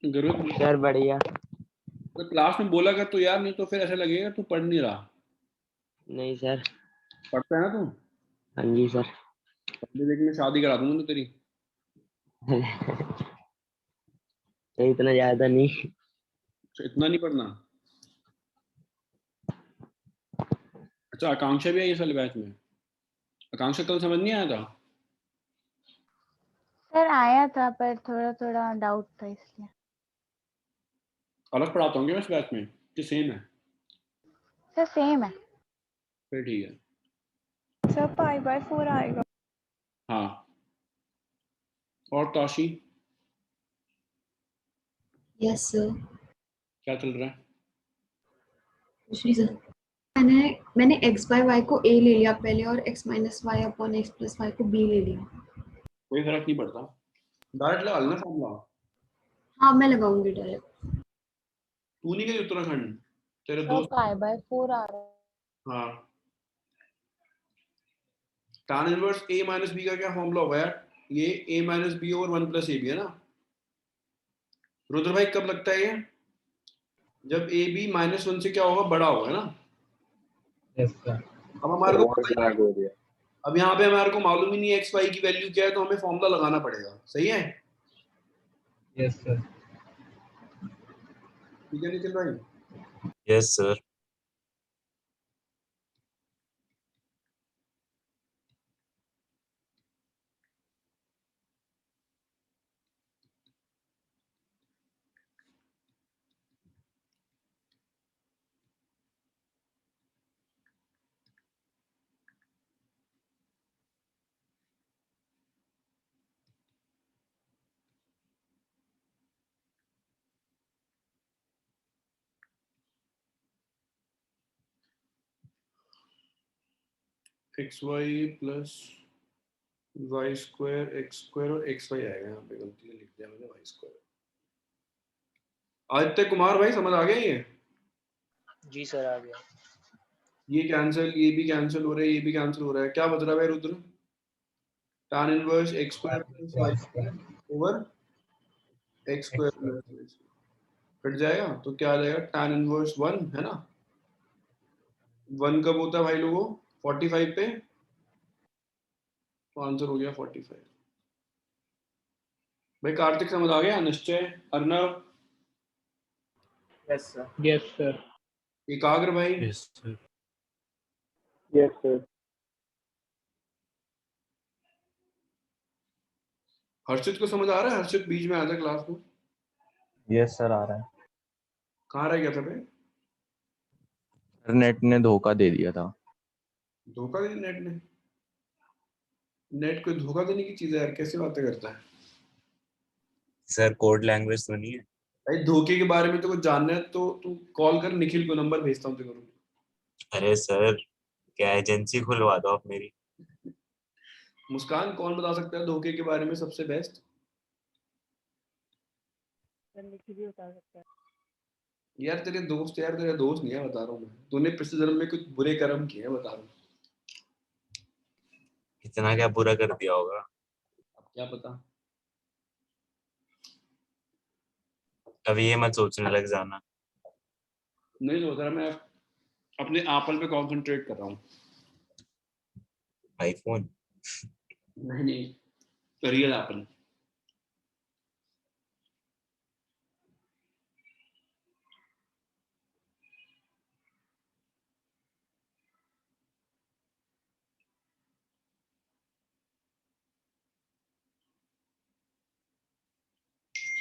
गर्वित सर बढ़िया। तो क्लास में बोला कर तो यार, नहीं तो फिर ऐसा लगेगा तू पढ़ नहीं रहा। नहीं सर। पढ़ता है ना तू? हाँ जी सर। अभी देख मैं शादी करा दूंगा तो तेरी। नहीं इतना ज्यादा नहीं। तो इतना नहीं पढ़ना। अच्छा आकांक्षा भी है इस वाले बैच में? आकांक्षा कल समझ नहीं आया था? सर आया था पर थोड़ा थोड़ा डाउट था इसलिए। अलग पढ़ाता हूँ क्या इस बैच में कि सेम है? सर सेम है। फिर ठीक है। सर π/4 आएगा। हाँ, और तौशी यस सर। क्या चल रहा है? कुछ नहीं सर, मैंने x/y को a ले लिया पहले और x - y upon x + y को b ले लिया। कोई फर्क नहीं पड़ता, डायरेक्ट लगा लेना फॉर्मूला। हाँ मैं लगाऊंगी डायरेक्ट। तू नहीं गई उत्तराखंड, तेरे सर दोस्त? π/4 आ रहा है। हाँ, tan inverse a minus b का क्या फॉर्मूला होगा यार? ये a minus b over 1 plus ab है ना। रुद्र भाई कब लगता है ये? जब a b -1 से क्या होगा, बड़ा होगा ना। Yes sir. अब हमारे को पता ही नहीं, अब यहाँ पे हमारे को मालूम ही नहीं है x y की वैल्यू क्या है, तो हमें फॉर्मूला लगाना पड़ेगा। सही है? Yes sir. ठीक है निखिल भाई? Yes sir. X y plus y square x square और एक्स वाई आएगा। यहाँ पे गलती से लिख दिया मैंने वाई स्क्वायर। आदित्य कुमार भाई समझ आ गया ये? जी सर आ गया। ये कैंसिल, ये भी कैंसिल हो रहा है, ये भी कैंसिल हो रहा है। क्या बच रहा है भाई Rudra? tan inverse x square plus y square over x square plus y square cut जाएगा तो क्या आ जाएगा? tan इनवर्स 1 है ना। 1 कब होता है भाई लोगों? 45 पे, तो आंसर हो गया 45। भाई कार्तिक समझ आ गया? Nishchay, Arnav, yes sir. Yes sir. Ekagra भाई, yes sir. Yes sir. Harshit को समझ आ रहा है? हर्षित बीच में आया था क्लास में। यस सर आ रहा है। कहाँ रह गया था भाई? नेट ने धोखा दे दिया था। धोखा दिया नेट ने? नेट कोई धोखा देने की चीज है यार, कैसे बातें करता है? सर कोड लैंग्वेज तो नहीं है? भाई धोखे के बारे में तो कुछ जानना है तो तू कॉल कर, निखिल को नंबर भेजता हूँ तेरे को। अरे सर क्या एजेंसी खुलवा दो आप मेरी। मुस्कान, कौन बता सकता है धोखे के बारे में सबसे बेस्ट? सर निखिल भी बता सकता है। यार तेरे दोस्त, यार तेरा दोस्त नहीं है, बता रहा हूँ मैं। तूने पिछले जन्म में कुछ बुरे कर्म किए हैं, बता रहा हूँ। इतना क्या बुरा कर दिया होगा? अब क्या पता। अभी ये मत सोचने लग जाना। नहीं सोच रहा मैं, अपने एप्पल पे कंसंट्रेट कर रहा हूँ। आईफोन? नहीं, रियल एप्पल।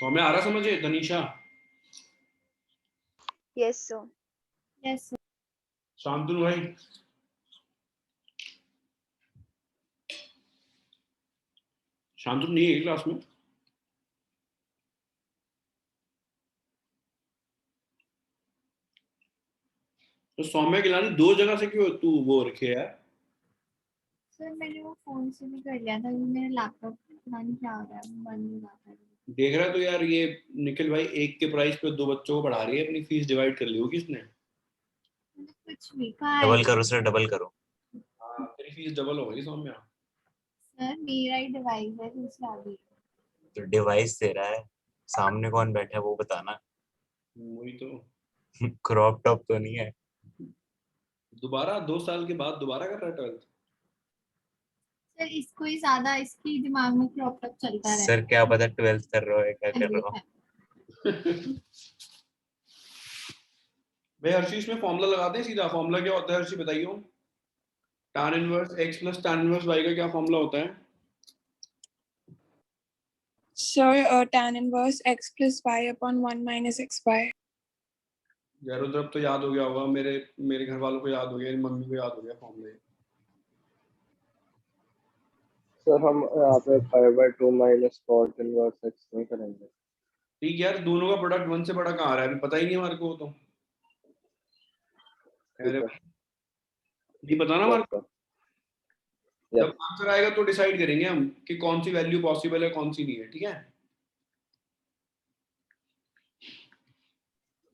सौम्या आ रहा समझे? Tanisha, yes sir. Yes Shantanu भाई, शांतनु नहीं है क्लास में? तो सौम्या गिलानी दो जगह से क्यों तू वो रखे यार? सर, मैंने वो फोन से भी कर लिया था, मेरा लैपटॉप पता नहीं क्या हो रहा है, बंद हो जाता है। देख रहा तो यार, ये निखिल भाई एक के प्राइस पे दो बच्चों को पढ़ा रही है, अपनी फीस डिवाइड कर ली होगी इसने। कुछ भी कहाँ है? डबल करो सर, डबल करो। हाँ, तेरी फीस डबल हो गई सौम्या। सर मेरा ही डिवाइस है, दूसरा भी। तो डिवाइस तेरा है, सामने कौन बैठा है वो बताना। वही तो। क्रॉप टॉप तो नहीं है? दोबारा 2 साल के बाद दोबारा कर रहा है 12th? सर इसको ही ज्यादा, इसकी दिमाग में क्रॉप टॉप चलता रहा सर क्या पता 12th कर रहे हो या क्या कर रहे हो। भाई हर्षी, इसमें फॉर्मूला लगाते हैं सीधा। फॉर्मूला क्या होता है हर्षी बताइए? tan inverse x plus tan inverse y का क्या फॉर्मूला होता है? Sir, tan inverse x plus y upon 1 minus xy. यार उधर अब तो याद हो गया होगा, मेरे मेरे घर वालों को याद हो गया, मेरी मम्मी को याद हो गया फॉर्मूला। सर हम यहाँ पे 5/2 माइनस कॉट इनवर्स एक्स नहीं करेंगे। ठीक यार, दोनों का प्रोडक्ट 1 से बड़ा कहाँ आ रहा है, अभी पता ही नहीं हमारे को। तो अरे ये पता ना हमारे को, जब आंसर आएगा तो डिसाइड करेंगे हम कि कौन सी वैल्यू पॉसिबल है कौन सी नहीं है। ठीक है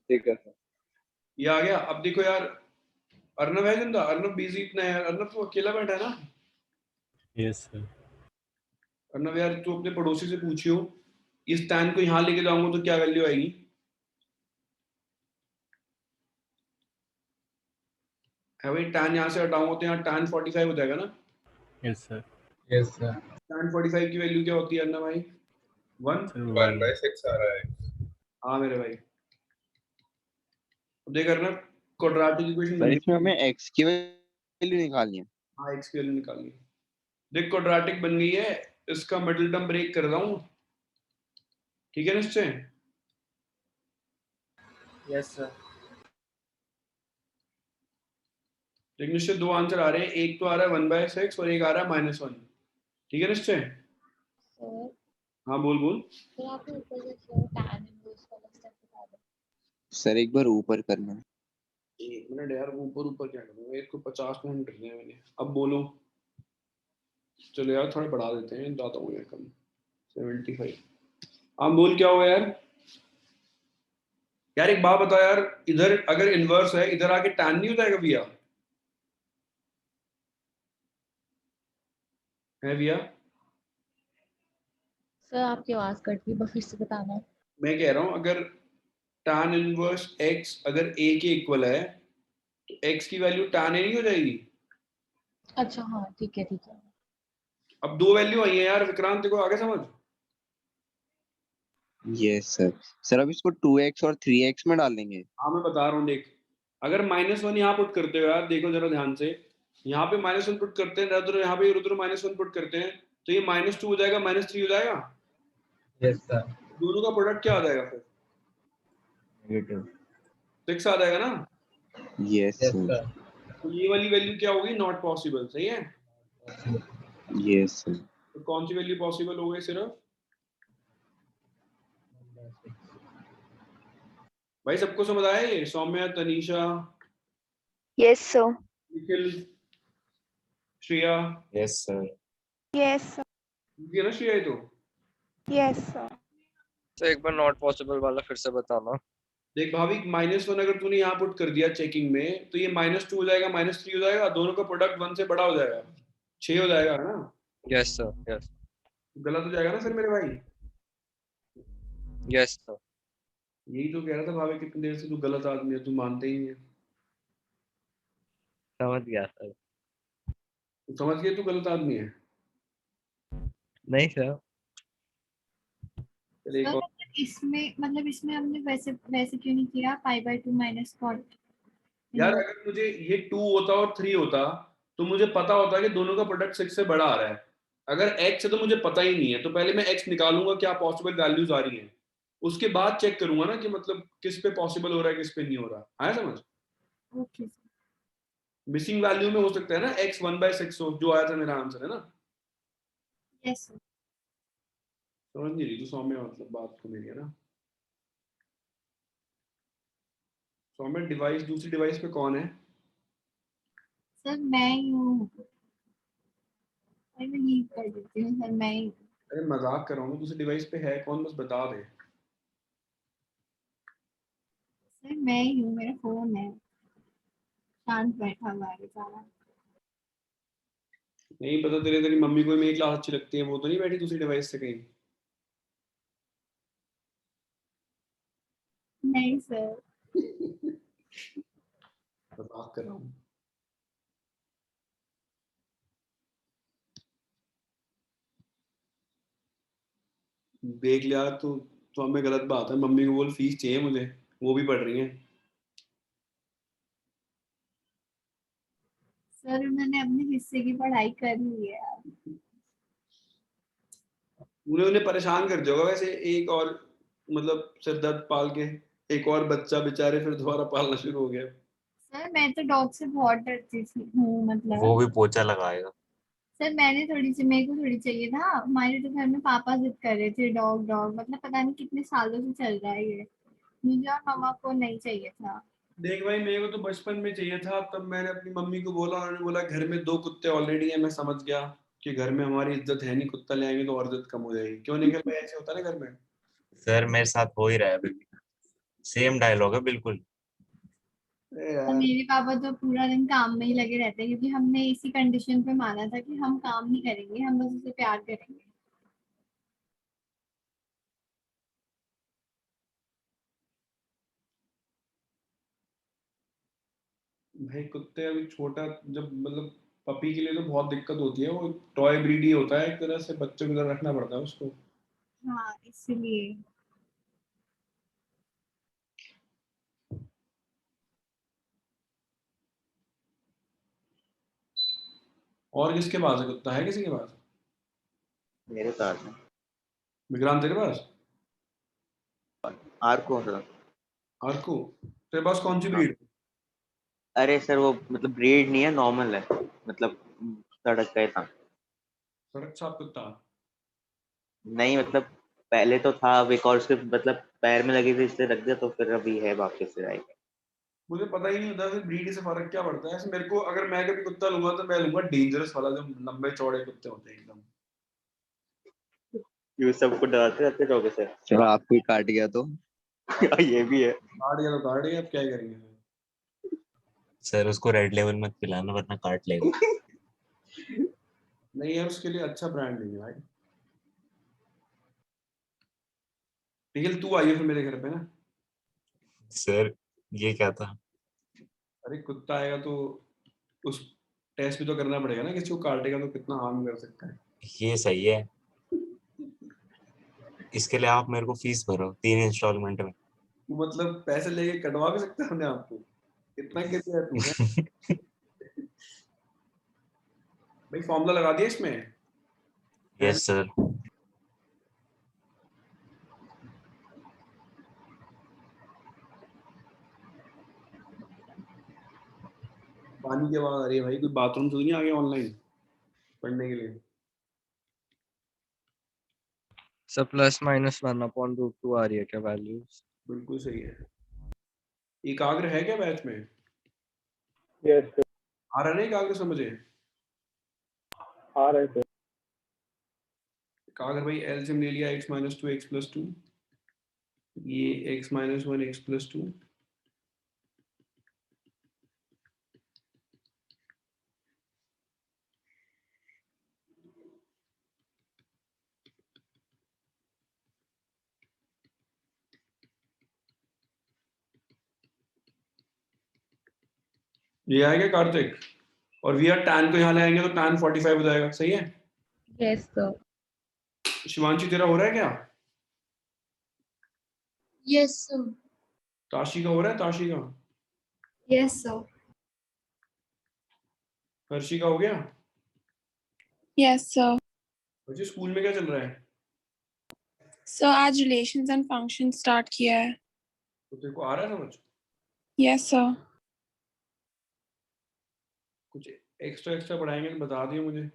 ठीक है सर। ये आ गया। अब देखो यार, अर्नव है जिंदा? अर्नव बिजी इतना है यार, अर्नव तो अकेला बैठा है ना? Yes sir. अर्नव यार तू अपने पड़ोसी से पूछियो, इस टैन को यहाँ लेके जाऊंगा तो क्या वैल्यू आएगी? है भाई, टैन यहाँ से हटाऊंगा तो यहाँ टैन 45 हो जाएगा ना? Yes sir. Yes sir. Tan 45 की वैल्यू क्या होती है अर्नव भाई? 1 1/6 आ रहा है। हाँ मेरे भाई, अब देख अर्नव, क्वाड्रेटिक इक्वेशन सर इसमें हमें x की वैल्यू निकालनी है। हाँ x की वैल्यू निकालनी है। देख क्वाड्रेटिक बन गई है, इसका मिडिल टर्म ब्रेक कर रहा हूँ। ठीक है निश्चय? Yes sir. देख निश्चय, दो आंसर आ रहे हैं, एक तो आ रहा है 1/6 और एक आ रहा है -1। ठीक है निश्चय? सर हाँ बोल बोल। सर आप ऊपर से tan इनवर्स वाला स्टेप बता दो। सर एक बार ऊपर करना है। 1 मिनट यार, ऊपर ऊपर क्या करूँ, मेरे को 50 मिनट करने हैं मैंने। अब बोलो। चलो यार थोड़ा बढ़ा देते हैं, ज्यादा हो गया कम, 75। हाँ बोल, क्या हुआ यार? यार एक बात बता यार, इधर अगर इनवर्स है, इधर आके tan नहीं हो जाएगा भैया? है भैया? सर आपकी आवाज कट गई, बस फिर से बताना। मैं कह रहा हूँ अगर tan इनवर्स x अगर a के इक्वल है तो x की वैल्यू tan a नहीं हो जाएगी? अच्छा हाँ ठीक है। अब दो वैल्यू आई है यार विक्रांत, देखो आगे समझ। Yes sir. सर अब इसको 2x और 3x में डाल देंगे। हाँ मैं बता रहा हूँ, देख अगर -1 यहाँ पुट करते हो यार, देखो जरा ध्यान से, यहाँ पे -1 पुट करते हैं, उधर यहाँ पे उधर -1 पुट करते हैं, तो ये -2 हो जाएगा, -3 हो जाएगा। Yes sir. दोनों का प्रोडक्ट क्या आ जाएगा फिर? नेगेटिव 6 आ जाएगा ना? Yes sir. तो ये वाली वैल्यू क्या होगी? Not possible. सही है? Yes sir. तो कौन सी वैल्यू पॉसिबल हो गई सिर्फ? भाई सबको समझ आया ये? Saumya, Tanisha, yes sir. Nikhil, Shreya? Yes sir. Yes sir. ये ना श्रेया, ये तो यस सर। तो एक बार नॉट पॉसिबल वाला फिर से बताना। देख भाभी, -1 अगर तूने यहाँ पुट कर दिया चेकिंग में, तो ये -2 हो जाएगा, -3 हो जाएगा, दोनों का प्रोडक्ट 1 से बड़ा हो जाएगा, 6 हो जाएगा, है ना? Yes sir. यस गलत हो जाएगा ना फिर मेरे भाई? Yes sir. यही तो कह रहा था भाभी, कितनी देर से तू गलत आदमी है, तू मानते ही नहीं है। समझ गया सर। तू समझ गया तू गलत आदमी है? नहीं सर। चल एक और। इसमें हमने वैसे वैसे क्यों नहीं किया π/2 माइनस कॉट? यार अगर मुझे ये 2 होता और 3 होता तो मुझे पता होता कि दोनों का प्रोडक्ट 6 से बड़ा आ रहा है। अगर x है तो मुझे पता ही नहीं है, तो पहले मैं x निकालूंगा क्या पॉसिबल वैल्यूज आ रही हैं, उसके बाद चेक करूंगा ना कि मतलब किस पे पॉसिबल हो रहा है किस पे नहीं हो रहा। आया समझ? Okay sir. मिसिंग वैल्यू में हो सकता है ना x 1/6 हो, जो आया था मेरा आंसर, है ना? Yes sir. समझ नहीं रही तू सौम्य, मतलब बात को मेरी, है ना? सौम्य डिवाइस, दूसरी डिवाइस पे कौन है? सर मैं ही हूँ। मैं लीव कर देती हूँ सर, मैं ही। अरे मजाक कर रहा हूँ, दूसरी डिवाइस पे है कौन, बस बता दे। सर मैं ही हूँ, मेरा फोन है, शांत बैठा हुआ है बेचारा। नहीं पता, तेरी मम्मी को मेरी क्लास अच्छी लगती है, वो तो नहीं बैठी दूसरी डिवाइस से कहीं? नहीं सर। मजाक कर रहा हूँ। देख लिया तो हमें गलत बात है, मम्मी को बोल फीस चाहिए मुझे, वो भी पढ़ रही है। सर उन्होंने अपने हिस्से की पढ़ाई कर ली है यार। उन्हें परेशान कर दिया होगा वैसे, एक और मतलब सिर दर्द पाल के। एक और बच्चा बेचारे फिर दोबारा पालना शुरू हो गया। सर मैं तो डॉग से बहुत डरती हूँ, मतलब वो भी पोछा लगाएगा। सर मैंने थोड़ी सी, मेरे को थोड़ी चाहिए था। हमारे तो घर में पापा जिद कर रहे थे डॉग डॉग, मतलब पता नहीं कितने सालों से चल रहा है ये। मुझे और मामा को नहीं चाहिए था। देख भाई, मेरे को तो बचपन में चाहिए था, तब मैंने अपनी मम्मी को बोला, उन्होंने बोला घर में 2 कुत्ते ऑलरेडी हैं। मैं समझ गया कि घर में हमारी इज्जत है नहीं, कुत्ता ले आएंगे तो और इज्जत कम हो जाएगी। क्यों निकल भाई, ऐसे होता है ना घर में। सर मेरे साथ हो ही रहा है अभी, सेम डायलॉग है बिल्कुल। तो मेरे पापा तो पूरा दिन काम में ही लगे रहते हैं, क्योंकि हमने इसी कंडीशन पे माना था कि हम काम नहीं करेंगे, हम बस उसे प्यार करेंगे। भाई कुत्ते अभी छोटा, जब मतलब पपी के लिए तो बहुत दिक्कत होती है। वो टॉय ब्रीड ही होता है एक तरह से, बच्चों की तरह रखना पड़ता है उसको। हाँ इसलिए। और किसके पास है कुत्ता? है किसी के पास? मेरे पास है। विक्रांत तेरे पास? आर्को सर। आर्को? तेरे पास कौन सी हाँ। ब्रीड? अरे सर वो मतलब ब्रीड नहीं है, नॉर्मल है, मतलब सड़क का ही था। सड़क छाप कुत्ता? नहीं मतलब पहले तो था, अब एक और उसके मतलब पैर में लगी थी इसलिए रख दिया, तो फिर अभी है वापस से आई। मुझे पता ही नहीं होता फिर ब्रीड से फर्क क्या पड़ता है। ऐसे मेरे को, अगर मैं कभी कुत्ता लूंगा तो मैं लूंगा डेंजरस वाला, जो लंबे चौड़े कुत्ते होते हैं एकदम। ये सबको डराते रहते रहोगे सर। चलो आपको ही काट गया तो। ये भी है। काट गया तो काट गया, अब क्या ही करेंगे। सर उसको रेड लेवल मत पिलाना वरना काट लेगा। नहीं यार, उसके लिए अच्छा ब्रांड नहीं है भाई। निखिल तू आइए फिर मेरे घर पे ना। सर ये क्या था? अरे कुत्ता आएगा तो उस टेस्ट भी तो करना पड़ेगा ना, किसी को काटेगा तो कितना हार्म कर सकता है। ये सही है, इसके लिए आप मेरे को फीस भरो 3 इंस्टॉलमेंट में। मतलब पैसे लेके कटवा भी सकता है अपने आप को? इतना कितना है तू है? भाई फॉर्मूला लगा दिया इसमें? Yes sir. पानी की आवाज आ रही है भाई, कोई बाथरूम तो नहीं आ गया ऑनलाइन पढ़ने के लिए? सर प्लस माइनस 1/√2 आ रही है क्या वैल्यूज? बिल्कुल सही है। एकाग्र है क्या बैच में? Yes sir. आ रहा है ना एकाग्र समझे? आ रहे सर। एकाग्र भाई एलसीएम ले लिया, x - 2 x + 2, ये x - 1 x + 2। ये आएगा कार्तिक, और वी आर tan को यहाँ ले आएंगे तो tan 45 हो जाएगा। सही है? Yes sir. शिवांशी तेरा हो रहा है क्या? Yes sir. ताशी का हो रहा है? ताशी का? Yes sir. हर्षी का हो गया? Yes sir. बच्चे स्कूल में क्या चल रहा है? सर आज रिलेशंस एंड फंक्शन स्टार्ट किया है। तो तेरे को आ रहा है समझ? Yes sir. कुछ एक्स्ट्रा पढ़ाएंगे तो बता दियो मुझे।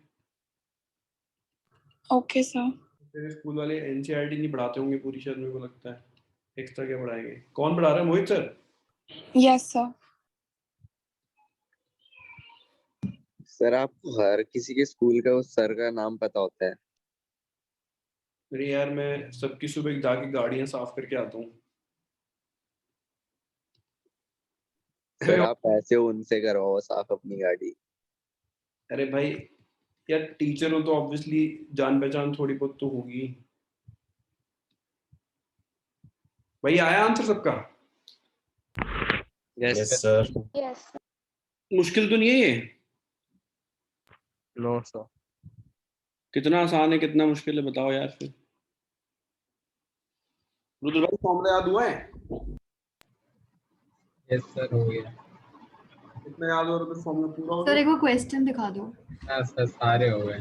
Okay sir. तेरे स्कूल वाले एनसीईआरटी नहीं पढ़ाते होंगे पूरी, शायद मेरे को लगता है। एक्स्ट्रा क्या पढ़ाएंगे? कौन पढ़ा रहा है? मोहित सर? Yes sir. सर आपको हर किसी के स्कूल का उस सर का नाम पता होता है? अरे यार, मैं सबकी सुबह जाके गाड़ियां साफ करके आता हूँ। सर आप ऐसे उनसे करवाओ साफ अपनी गाड़ी। अरे भाई यार, टीचर हो तो ऑब्वियसली जान पहचान थोड़ी बहुत तो होगी। भाई आया आंसर सबका? Yes sir. यस। मुश्किल तो नहीं है ये? No sir. कितना आसान है कितना मुश्किल है बताओ यार फिर। रुद्र भाई फॉर्मूला याद हुआ है? यस सर हो गया। कितना याद हो रहा है? फॉर्मूला पूरा हो सर गया? एक बार क्वेश्चन दिखा दो। हाँ सर सारे हो गए।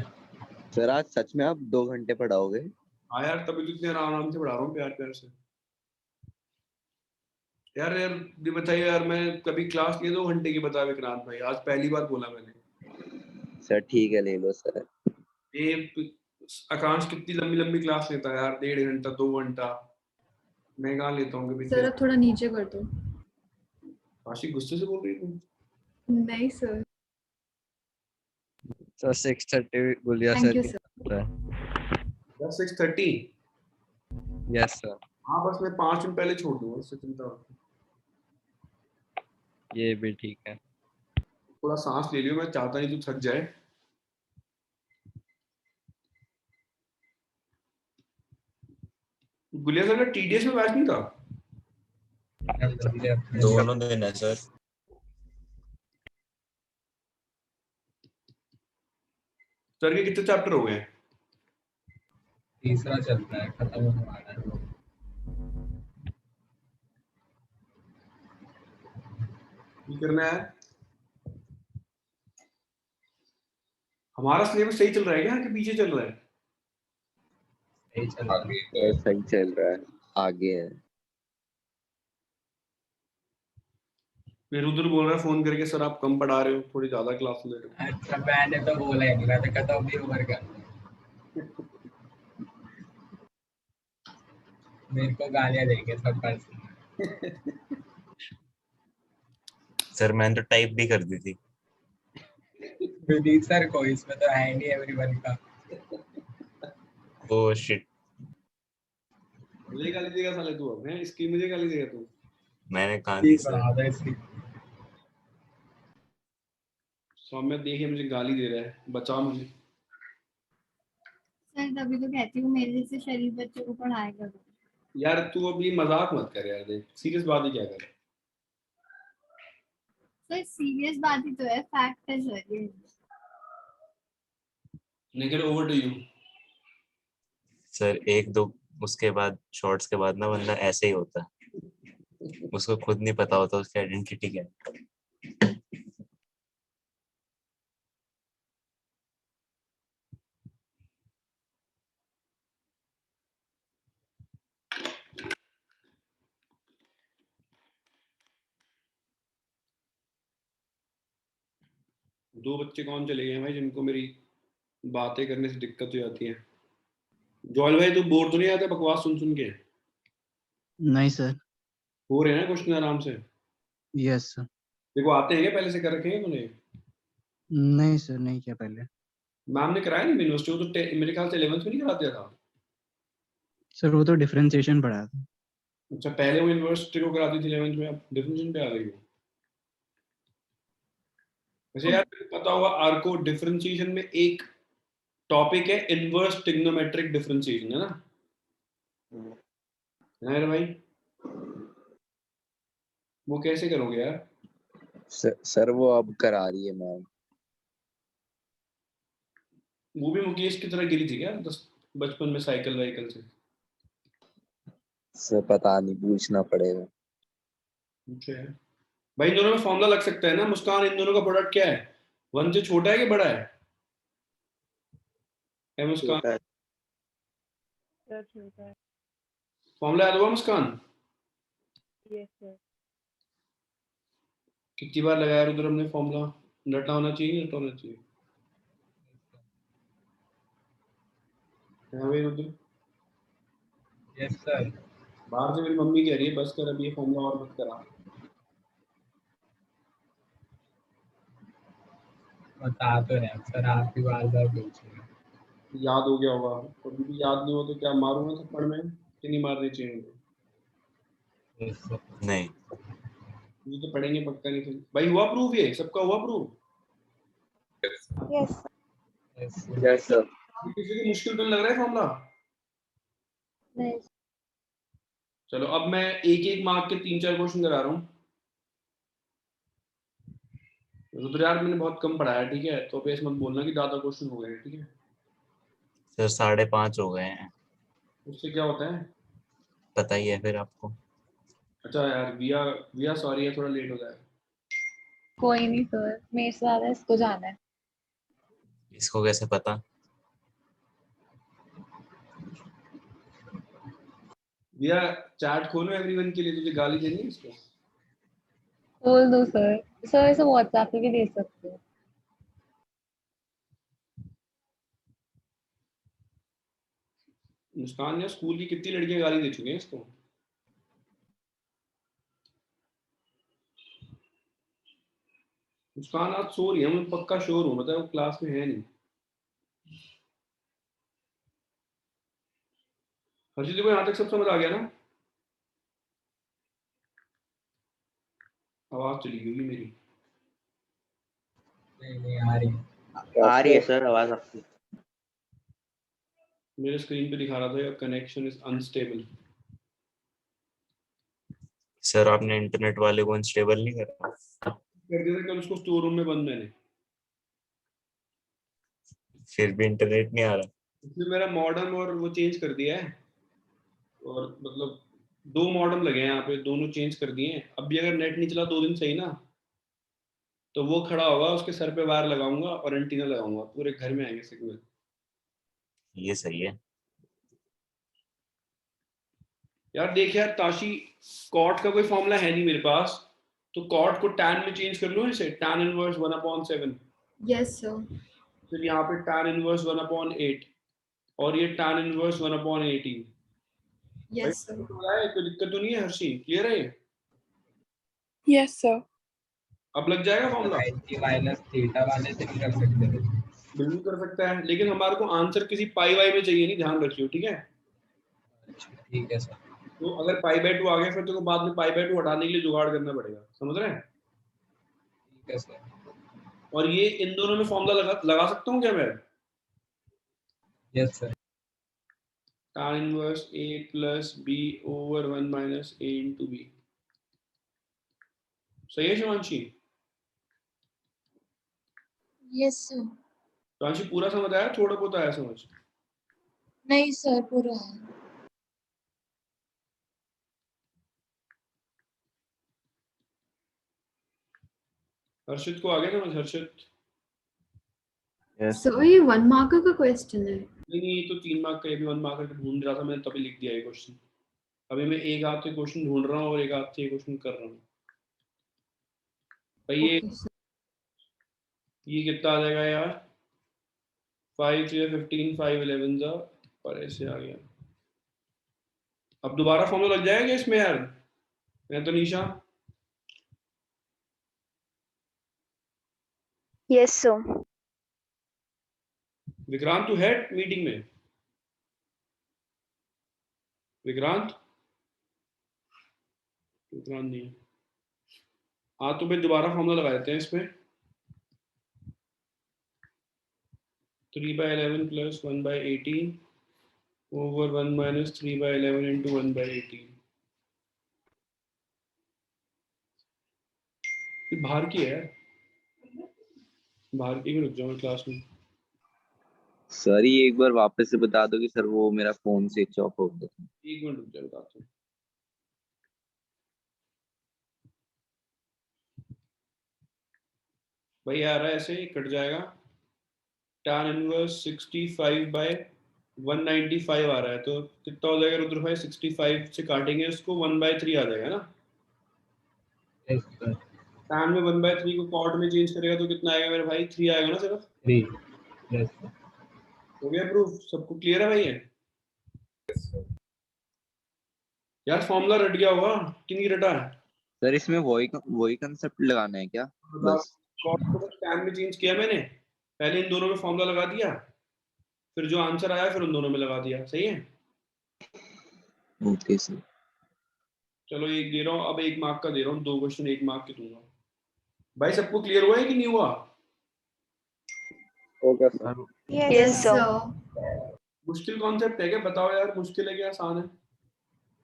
सर आज सच में आप 2 घंटे पढ़ाओगे? हाँ यार, तभी तो इतने आराम आराम से पढ़ा रहा हूँ, प्यार प्यार से। यार ये बताइए यार, मैं कभी क्लास लिए 2 घंटे की बता विक्रांत भाई, आज पहली बार बोला मैंने। सर ठीक है ले लो सर। ये आकांश कितनी लंबी लंबी क्लास लेता है यार, 1.5 घंटा 2 घंटा, मैं कहाँ लेता हूँ कभी। सर अब थोड़ा नीचे कर दो। आशी गुस्से से बोल रही है तुम? नहीं sir. Sir 6:30 Gulia Thank sir you, की sir. है। 6:30? Yes sir. हाँ बस मैं 5 मिनट पहले छोड़ दूंगा, उससे चिंता मत। ये भी ठीक है। थोड़ा सांस ले लियो, मैं चाहता नहीं तू थक जाए। गुलिया सर का टीडीएस में बैच नहीं था? दोनों दिन है सर। सर के कितने चैप्टर हो गए हैं? तीसरा चलता है, खत्म होने वाला है। करना है। हमारा सिलेबस सही चल रहा है क्या कि पीछे चल रहा है? सही चल रहा है, आगे है। फिर उधर बोल रहा है फोन करके, सर आप कम पढ़ा रहे हो, थोड़ी ज्यादा क्लास ले रहे हो। अच्छा मैंने तो बोला ही नहीं, मैं तो कहता हूँ भी ओवर कर। मेरे को गालियां देंगे सब पर्सनल। सर मैंने तो टाइप भी कर दी थी। विनीत सर को इसमें तो है नहीं एवरीवन का। ओह शिट, मुझे गाली देगा साले तू, अब है इसकी मुझे गाली देगा तू? मैंने कहा दी सर। सौम्य देखिए मुझे गाली दे रहा है, बचा मुझे। सर तभी तो कहती हूँ मेरे जैसे शरीफ बच्चों को पढ़ाया करो। यार तू अभी मजाक मत कर यार, देख सीरियस बात ही क्या कर। सर सीरियस बात ही तो है, फैक्ट है सर ये। Nikhil over to you. Sir एक दो उसके बाद शॉर्ट्स के बाद ना बंदा ऐसे ही होता है, उसको खुद नहीं पता होता उसकी आइडेंटिटी क्या है। दो बच्चे कौन चले गए हैं भाई जिनको मेरी बातें करने से दिक्कत हो जाती है? जॉयल भाई तू बोर तो नहीं आता बकवास सुन सुन के? नहीं सर। हो रहे हैं ना क्वेश्चन आराम से? Yes sir. देखो आते हैं क्या, पहले से कर रखे हैं तूने? नहीं सर, नहीं किया पहले। मैम ने कराया नहीं यूनिवर्सिटी, वो तो मेरे ख्याल से 11th में नहीं करा दिया था। सर वो तो डिफरेंशिएशन पढ़ा था। अच्छा पहले वो यूनिवर्सिटी को कराती थी 11th में, अब डिफरेंशिएशन पे आ गई हो। वैसे यार पता होगा आर्को, डिफरेंशिएशन में एक टॉपिक है इनवर्स ट्रिग्नोमेट्रिक डिफरेंशिएशन, है ना? है भाई, वो कैसे करोगे यार? सर वो अब करा रही है मैम। वो भी मुकेश की तरह गिरी थी क्या बचपन में साइकिल वाइकल से? सर पता नहीं, पूछना पड़ेगा। अच्छा है भाई, इन दोनों में फॉर्मूला लग सकता है ना? मुस्कान, इन दोनों का प्रोडक्ट क्या है? 1 से छोटा है कि बड़ा है? मुस्कान सर छोटा है। फॉर्मूला याद हुआ मुस्कान? Yes sir. कितनी बार लगाया उधर हमने फॉर्मूला? रटा होना चाहिए, रटा होना चाहिए। हाँ भाई उधर। Yes sir. बाहर से मेरी मम्मी कह रही है बस कर, अभी ये फॉर्मूला और मत करा। बता तो रहे सर, आप भी बार बार पूछ रहे हैं। याद हो गया होगा, कभी भी याद नहीं हो तो क्या मारूंगा थप्पड़ में कि नहीं मारनी चाहिए? नहीं ये तो पढ़ेंगे पक्का नहीं थे भाई। हुआ प्रूफ? ये सबका हुआ प्रूफ? Yes yes sir. किसी को मुश्किल तो नहीं लग रहा है फॉर्मूला? नहीं। चलो अब मैं एक एक मार्क के 3-4 क्वेश्चन करा रहा हूँ। रुद्र यार मैंने बहुत कम पढ़ाया, ठीक है? तो अब ऐसे मत बोलना कि ज्यादा क्वेश्चन हो गए, ठीक है? सर 5.5 हो गए हैं। उससे क्या होता है पता ही है फिर आपको। अच्छा यार विया, विया सॉरी है, थोड़ा लेट हो गया। कोई नहीं सर, मेरे से ज्यादा इसको जाना है। इसको कैसे पता? विया चैट खोलो एवरीवन के लिए, तुझे गाली देनी है इसको। बोल दो सर। सर ऐसे व्हाट्सएप पे भी दे सकते हो। मुस्कान, या स्कूल की कितनी लड़कियां गाली दे चुकी हैं इसको। मुस्कान आज सो रही है, मैं पक्का श्योर हूँ, मतलब वो क्लास में है नहीं। हर्षित को यहाँ तक सब समझ आ गया ना? आवाज चली गई मेरी। नहीं आ रही आ रही है सर आवाज आपकी। मेरे स्क्रीन पे दिखा रहा था कनेक्शन इज अनस्टेबल। सर आपने इंटरनेट वाले को अनस्टेबल नहीं करा? कर दिया था कल उसको स्टोर रूम में बंद मैंने। फिर भी इंटरनेट नहीं आ रहा? इसलिए मेरा मॉडेम और वो चेंज कर दिया है, और मतलब 2 मॉडेम लगे हैं यहाँ पे, दोनों चेंज कर दिए हैं। अब भी अगर नेट नहीं चला 2 दिन सही ना, तो वो खड़ा होगा, उसके सर पे वायर लगाऊंगा और एंटीना लगाऊंगा, पूरे घर में आएंगे सिग्नल। ये सही है। यार देख यार ताशी, कॉट का कोई फॉर्मूला है नहीं मेरे पास, तो कॉट को टैन में चेंज कर लूं, इसे टैन इनवर्स 1/7। Yes sir. फिर यहाँ पे टैन इनवर्स 1/8 और ये टैन इनवर्स 1/18। Yes sir. कोई दिक्कत तो नहीं है हर्षी? क्लियर है ये? Yes, sir. अब लग जाएगा फॉर्मूला? माइनस थीटा वाले से भी कर सकते हैं। बिल्कुल कर सकता है, लेकिन हमारे को आंसर किसी पाई वाई में चाहिए नहीं, ध्यान रखियो, ठीक है? ठीक है सर। तो अगर पाई/2 आ गया, फिर तो बाद में पाई/2 हटाने के लिए जुगाड़ करना पड़ेगा, समझ रहे हैं? ठीक है सर। और ये इन दोनों में फॉर्मूला लगा सकता हूँ क्या मैं? Yes sir. tan inverse a plus b over 1 minus a into b. सही है शिवांशी? Yes sir. शिवांशी पूरा समझ आया, थोड़ा बहुत आया समझ? नहीं सर, पूरा है। हर्षित को आ गया समझ? हर्षित सर ये 1 मार्कर का क्वेश्चन है। नहीं नहीं, ये तो 3 मार्क का, ये भी 1 मार्क का ढूंढ रहा था मैंने, तभी लिख दिया ये क्वेश्चन। अभी मैं एक हाथ से क्वेश्चन ढूंढ रहा हूँ और एक हाथ से क्वेश्चन कर रहा हूँ भाई। ये कितना आ जाएगा यार? 5 3 15 5 11 जा, पर ऐसे आ गया। अब दोबारा फॉर्मूला लग जाएगा इसमें यार? मैं तो निशा। Yes sir. विक्रांत तू है मीटिंग में? विक्रांत? विक्रांत नहीं है। हाँ तो फिर दोबारा फॉर्मूला लगा देते हैं इसमें। 3/11 प्लस 1/18 ओवर 1 माइनस 3/11 इंटू 1/18। बाहर की है यार, बाहर की में रुक जाओ क्लास में। सर ये एक बार वापस से बता दो कि सर वो मेरा फोन स्विच ऑफ हो गया था। 1 मिनट रुक जाओ, बताता हूँ। भाई आ रहा है ऐसे, कट जाएगा। tan इनवर्स 65/195 आ रहा है, तो कितना हो जाएगा रुद्र भाई? 65 से काटेंगे इसको 1/3 आ जाएगा ना? tan में 1/3 को कॉट में चेंज करेगा तो कितना आएगा मेरे भाई? 3 आएगा ना सिर्फ? 3। Yes sir. हो गया प्रूफ? सबको क्लियर है भाई ये? यार फॉर्मूला रट गया होगा कि नहीं रटा है? सर इसमें वही कंसेप्ट लगाना है क्या? बस कॉट को बस tan में चेंज किया मैंने, पहले इन दोनों में फॉर्मूला लगा दिया, फिर जो आंसर आया फिर उन दोनों में लगा दिया। सही है? Okay sir. चलो एक दे रहा हूँ, अब 1 मार्क का दे रहा हूँ, 2 क्वेश्चन 1 मार्क के दूंगा। भाई सबको क्लियर हुआ है कि नहीं हुआ? Okay sir. Yes sir. मुश्किल कॉन्सेप्ट है क्या? बताओ यार, मुश्किल है क्या आसान है?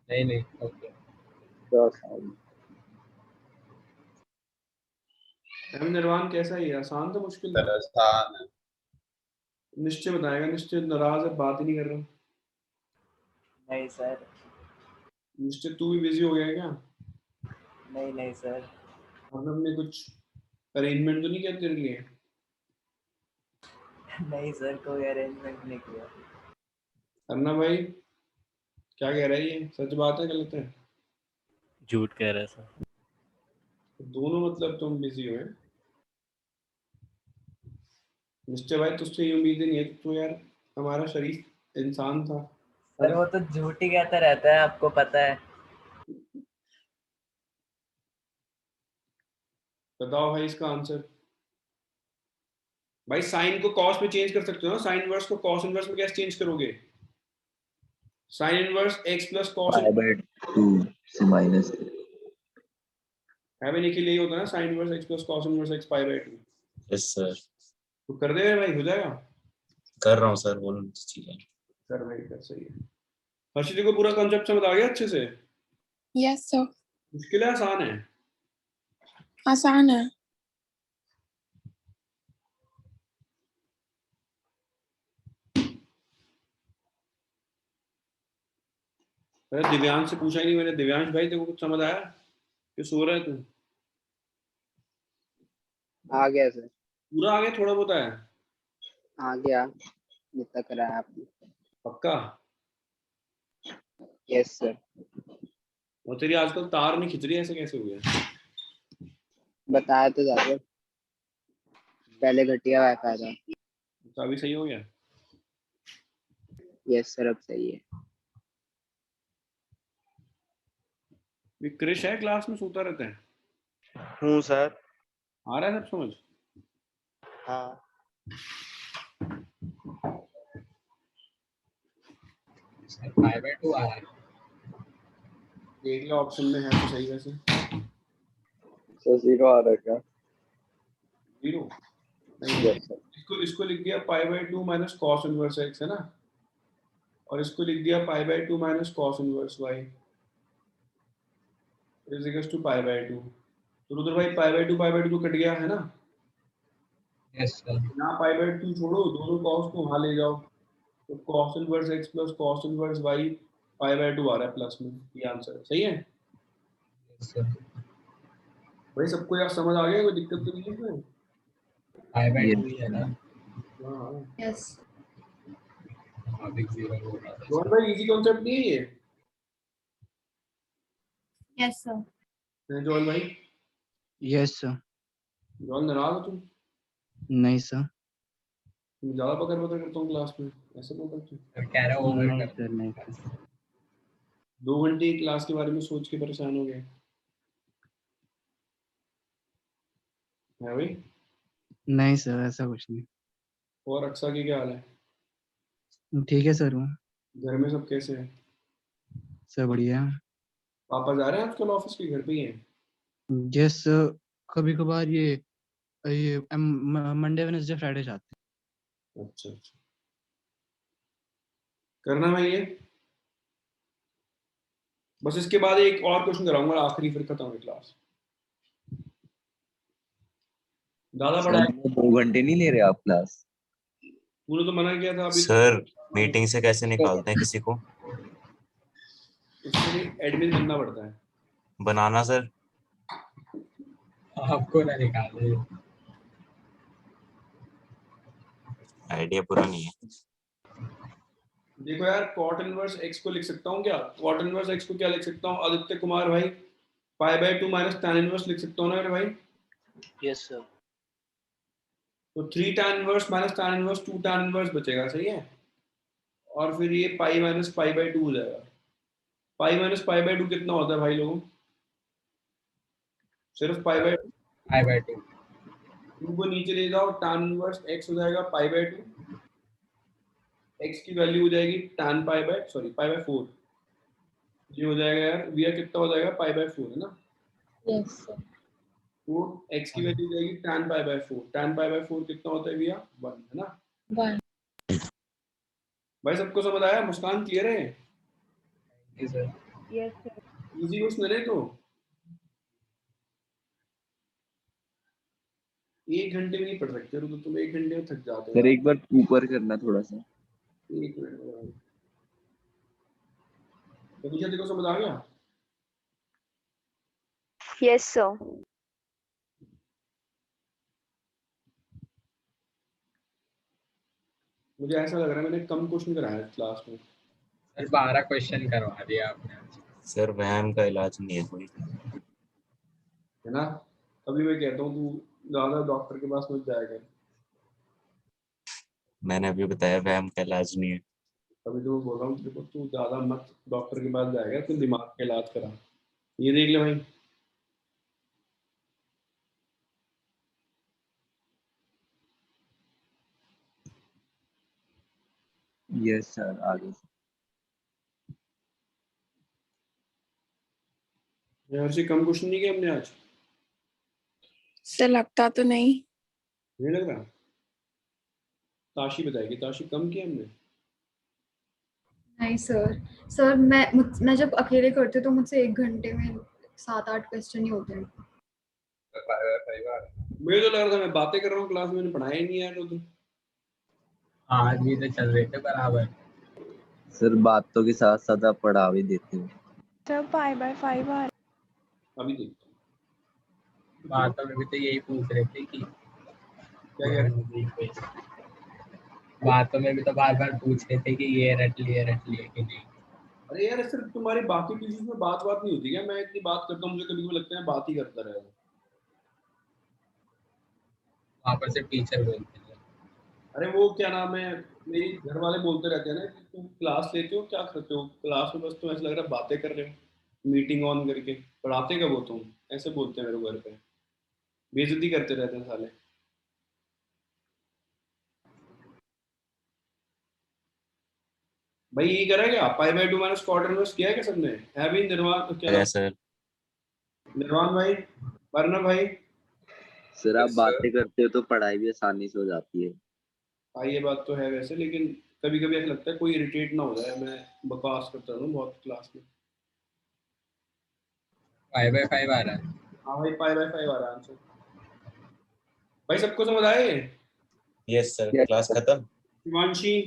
नहीं नहीं ओके। निर्वाण कैसा है, आसान था मुश्किल था? आसान है। निश्चय बताएगा। निश्चय नाराज है, बात ही नहीं कर रहा। नहीं सर। निश्चय तू भी बिजी हो गया है क्या? नहीं नहीं सर। हमने कुछ अरेंजमेंट तो नहीं किया तेरे लिए? नहीं सर, कोई अरेंजमेंट नहीं किया। अन्ना भाई क्या कह रहा है ये? सच बात है गलत है? झूठ कह रहा है सर। दोनों मतलब तुम बिजी हो। मिस्टर भाई तुझसे ये उम्मीद नहीं है, तो यार हमारा शरीफ इंसान था। सर वो तो झूठ ही कहता रहता है, आपको पता है। बताओ भाई इसका आंसर। भाई साइन को कॉस में चेंज कर सकते हो ना, साइन इनवर्स को कॉस इनवर्स में कैसे चेंज करोगे? Sine inverse x plus cos π/2 से माइनस है भाई, निखिल यही होता है ना, sine inverse x plus cos inverse x π/2। Yes sir, तो कर दे भाई, हो जाएगा। कर रहा हूँ सर, बोलो चीजें। कर भाई कर, सही है। हर्षित को पूरा कॉन्सेप्ट समझ आ गया अच्छे से? Yes sir. मुश्किल है आसान है? आसान है। अरे दिव्यांश से पूछा ही नहीं मैंने। दिव्यांश भाई तेरे को कुछ समझ आया कि सो रहा है तू? आ गया सर। पूरा आ गया, थोड़ा बहुत आया? आ गया जितना कराया आपने। पक्का? Yes sir. और तेरी आजकल तार नहीं खिंच रही, ऐसे कैसे हो गया? बताया तो जाते, पहले घटिया वाईफाई था। तो अभी सही हो गया? यस सर अब सही है। ये क्रिश है क्लास में, सोता रहता है? हूँ सर। आ रहा है सब समझ? हाँ π/2 आ रहा है। देख लो ऑप्शन में है तो सही। वैसे सर 0 आ रहा है क्या? 0 नहीं। Yes sir. इसको लिख दिया π/2 माइनस कॉस इनवर्स x है ना, और इसको लिख दिया π/2 minus cos inverse y is equal to π/2। तो रुद्र भाई π/2 तो कट गया है ना? Yes sir. यहाँ π/2 छोड़ो, दोनों कॉस को वहां ले जाओ, तो cos inverse x plus cos inverse y π/2 आ रहा है प्लस में। ये आंसर सही है। Yes sir. भाई सबको यार समझ आ गया, कोई दिक्कत तो नहीं है इसमें? π/2 ही है ना? हाँ यस। अभी 0 हो रहा था। जॉन भाई इजी कॉन्सेप्ट नहीं है ये? Yes sir. जॉन भाई? Yes sir. जॉन नाराज हो तुम? नहीं सर। ज्यादा पकड़ पकड़ करता हूँ क्लास में, ऐसे बोल सकते? कह रहा ओवर नहीं कर सर, नहीं सर। 2 घंटे की क्लास के बारे में सोच के परेशान हो गए है भाई? नहीं सर, ऐसा कुछ नहीं। और अक्सा की क्या हाल है? ठीक है सर। वो घर में सब कैसे हैं? सब बढ़िया है। पापा जा रहे हैं आजकल ऑफिस के, घर पे ही हैं? यस सर, कभी कभार ये मंडे वेडनेसडे फ्राइडे जाते अच्छा अच्छा, करना भाई ये। बस इसके बाद एक और क्वेश्चन कराऊंगा आखिरी, फिर खत्म है क्लास। ज्यादा सर पढ़ाया? 2 घंटे नहीं ले रहे आप क्लास? तूने तो मना किया था अभी। सर मीटिंग से कैसे निकालते हैं किसी को? इसके लिए एडमिन बनना पड़ता है। बनाना सर। आपको ना निकाले। आइडिया बुरा नहीं है। देखो यार, कॉट इनवर्स x को लिख सकता हूँ क्या? कॉट इनवर्स x को क्या लिख सकता हूँ आदित्य कुमार भाई? π/2 माइनस tan इनवर्स लिख सकता हूँ ना मेरे भाई? Yes sir. तो 3 tan inverse minus tan inverse 2 tan inverse बचेगा, सही है। और फिर ये पाई माइनस π/2 हो जाएगा। पाई माइनस π/2 कितना होता है भाई लोगों? सिर्फ π/2। π/2 2 को नीचे ले जाओ, tan इनवर्स x हो जाएगा π/2। x की वैल्यू हो जाएगी tan π/4। ये हो जाएगा यार, v कितना हो जाएगा? π/4 है ना? Yes sir. तो x की वैल्यू हो जाएगी tan π/4। tan π/4 कितना होता है भैया? 1 है ना? 1। भाई सबको समझ आया? मुस्कान क्लियर है? Yes sir. Yes sir. Easy question है तो 1 घंटे में नहीं पढ़ सकते हो तो तुम 1 घंटे में थक जाते हो सर यार। एक बार ऊपर करना थोड़ा सा। 1 मिनट में तो मुझे देखो समझ आ गया? Yes sir. मुझे ऐसा लग रहा है मैंने कम क्वेश्चन कराया है क्लास में। सर 12 क्वेश्चन करवा दिया आपने। सर वहम का इलाज नहीं है कोई। है ना? अभी मैं कहता हूँ तू ज्यादा डॉक्टर के पास मत जाएगा। मैंने अभी बताया वहम का इलाज नहीं है। अभी तो मैं बोल रहा हूँ तेरे को, तू ज्यादा मत डॉक्टर के पास जाएगा, तू दिमाग का इलाज करा। ये देख ले भाई। यस सर, आगे। यार से कम क्वेश्चन नहीं किया हमने आज? सर लगता तो नहीं। नहीं लग रहा? ताशी बताएगी, ताशी कम किया हमने? नहीं सर। सर मैं जब अकेले करती हूँ तो मुझसे 1 घंटे में 7-8 क्वेश्चन ही होते हैं। मुझे तो लग रहा था मैं बातें कर रहा हूँ क्लास में, मैंने पढ़ाया ही नहीं यार। तो आज भी तो चल रहे थे बराबर। सर बातों के साथ साथ आप पढ़ा भी देते हो। सर 5/5 आ अभी देखते बातों में भी तो यही पूछ रहे थे कि क्या कह रहे? बातों में भी तो बार बार पूछ रहे थे कि ये रट लिए कि नहीं। अरे यार सिर्फ तुम्हारी बाकी चीजों में बात नहीं होती क्या? मैं इतनी बात करता हूँ, मुझे कभी कभी लगता है बात ही करता रहेगा। वहाँ पर सिर्फ टीचर बोलते हैं। अरे वो क्या नाम है, मेरी घर वाले बोलते रहते हैं ना कि तुम क्लास लेते हो, क्या करते हो क्लास में? बस तुम ऐसा लग रहा है बातें कर रहे हो मीटिंग ऑन करके, पढ़ाते कब हो तुम? ऐसे बोलते हैं मेरे को घर पे, बेइज्जती करते रहते हैं साले। भाई ये करा क्या? पाई/2 माइनस क्वार्टर इनवर्स किया है क्या सबने? है भी निर्वाण क्या नाम? सर निर्वाण भाई, वरना भाई। सर आप बातें करते हो तो पढ़ाई भी आसानी से हो जाती है। हाँ ये बात तो है वैसे, लेकिन कभी कभी ऐसा लगता है कोई इरिटेट ना हो जाए, मैं बकवास करता हूँ बहुत क्लास में। 5/5 आ रहा है। हाँ भाई 5/5 आ रहा है आंसर। भाई सबको समझ आए? यस सर, क्लास खत्म। शिवांशी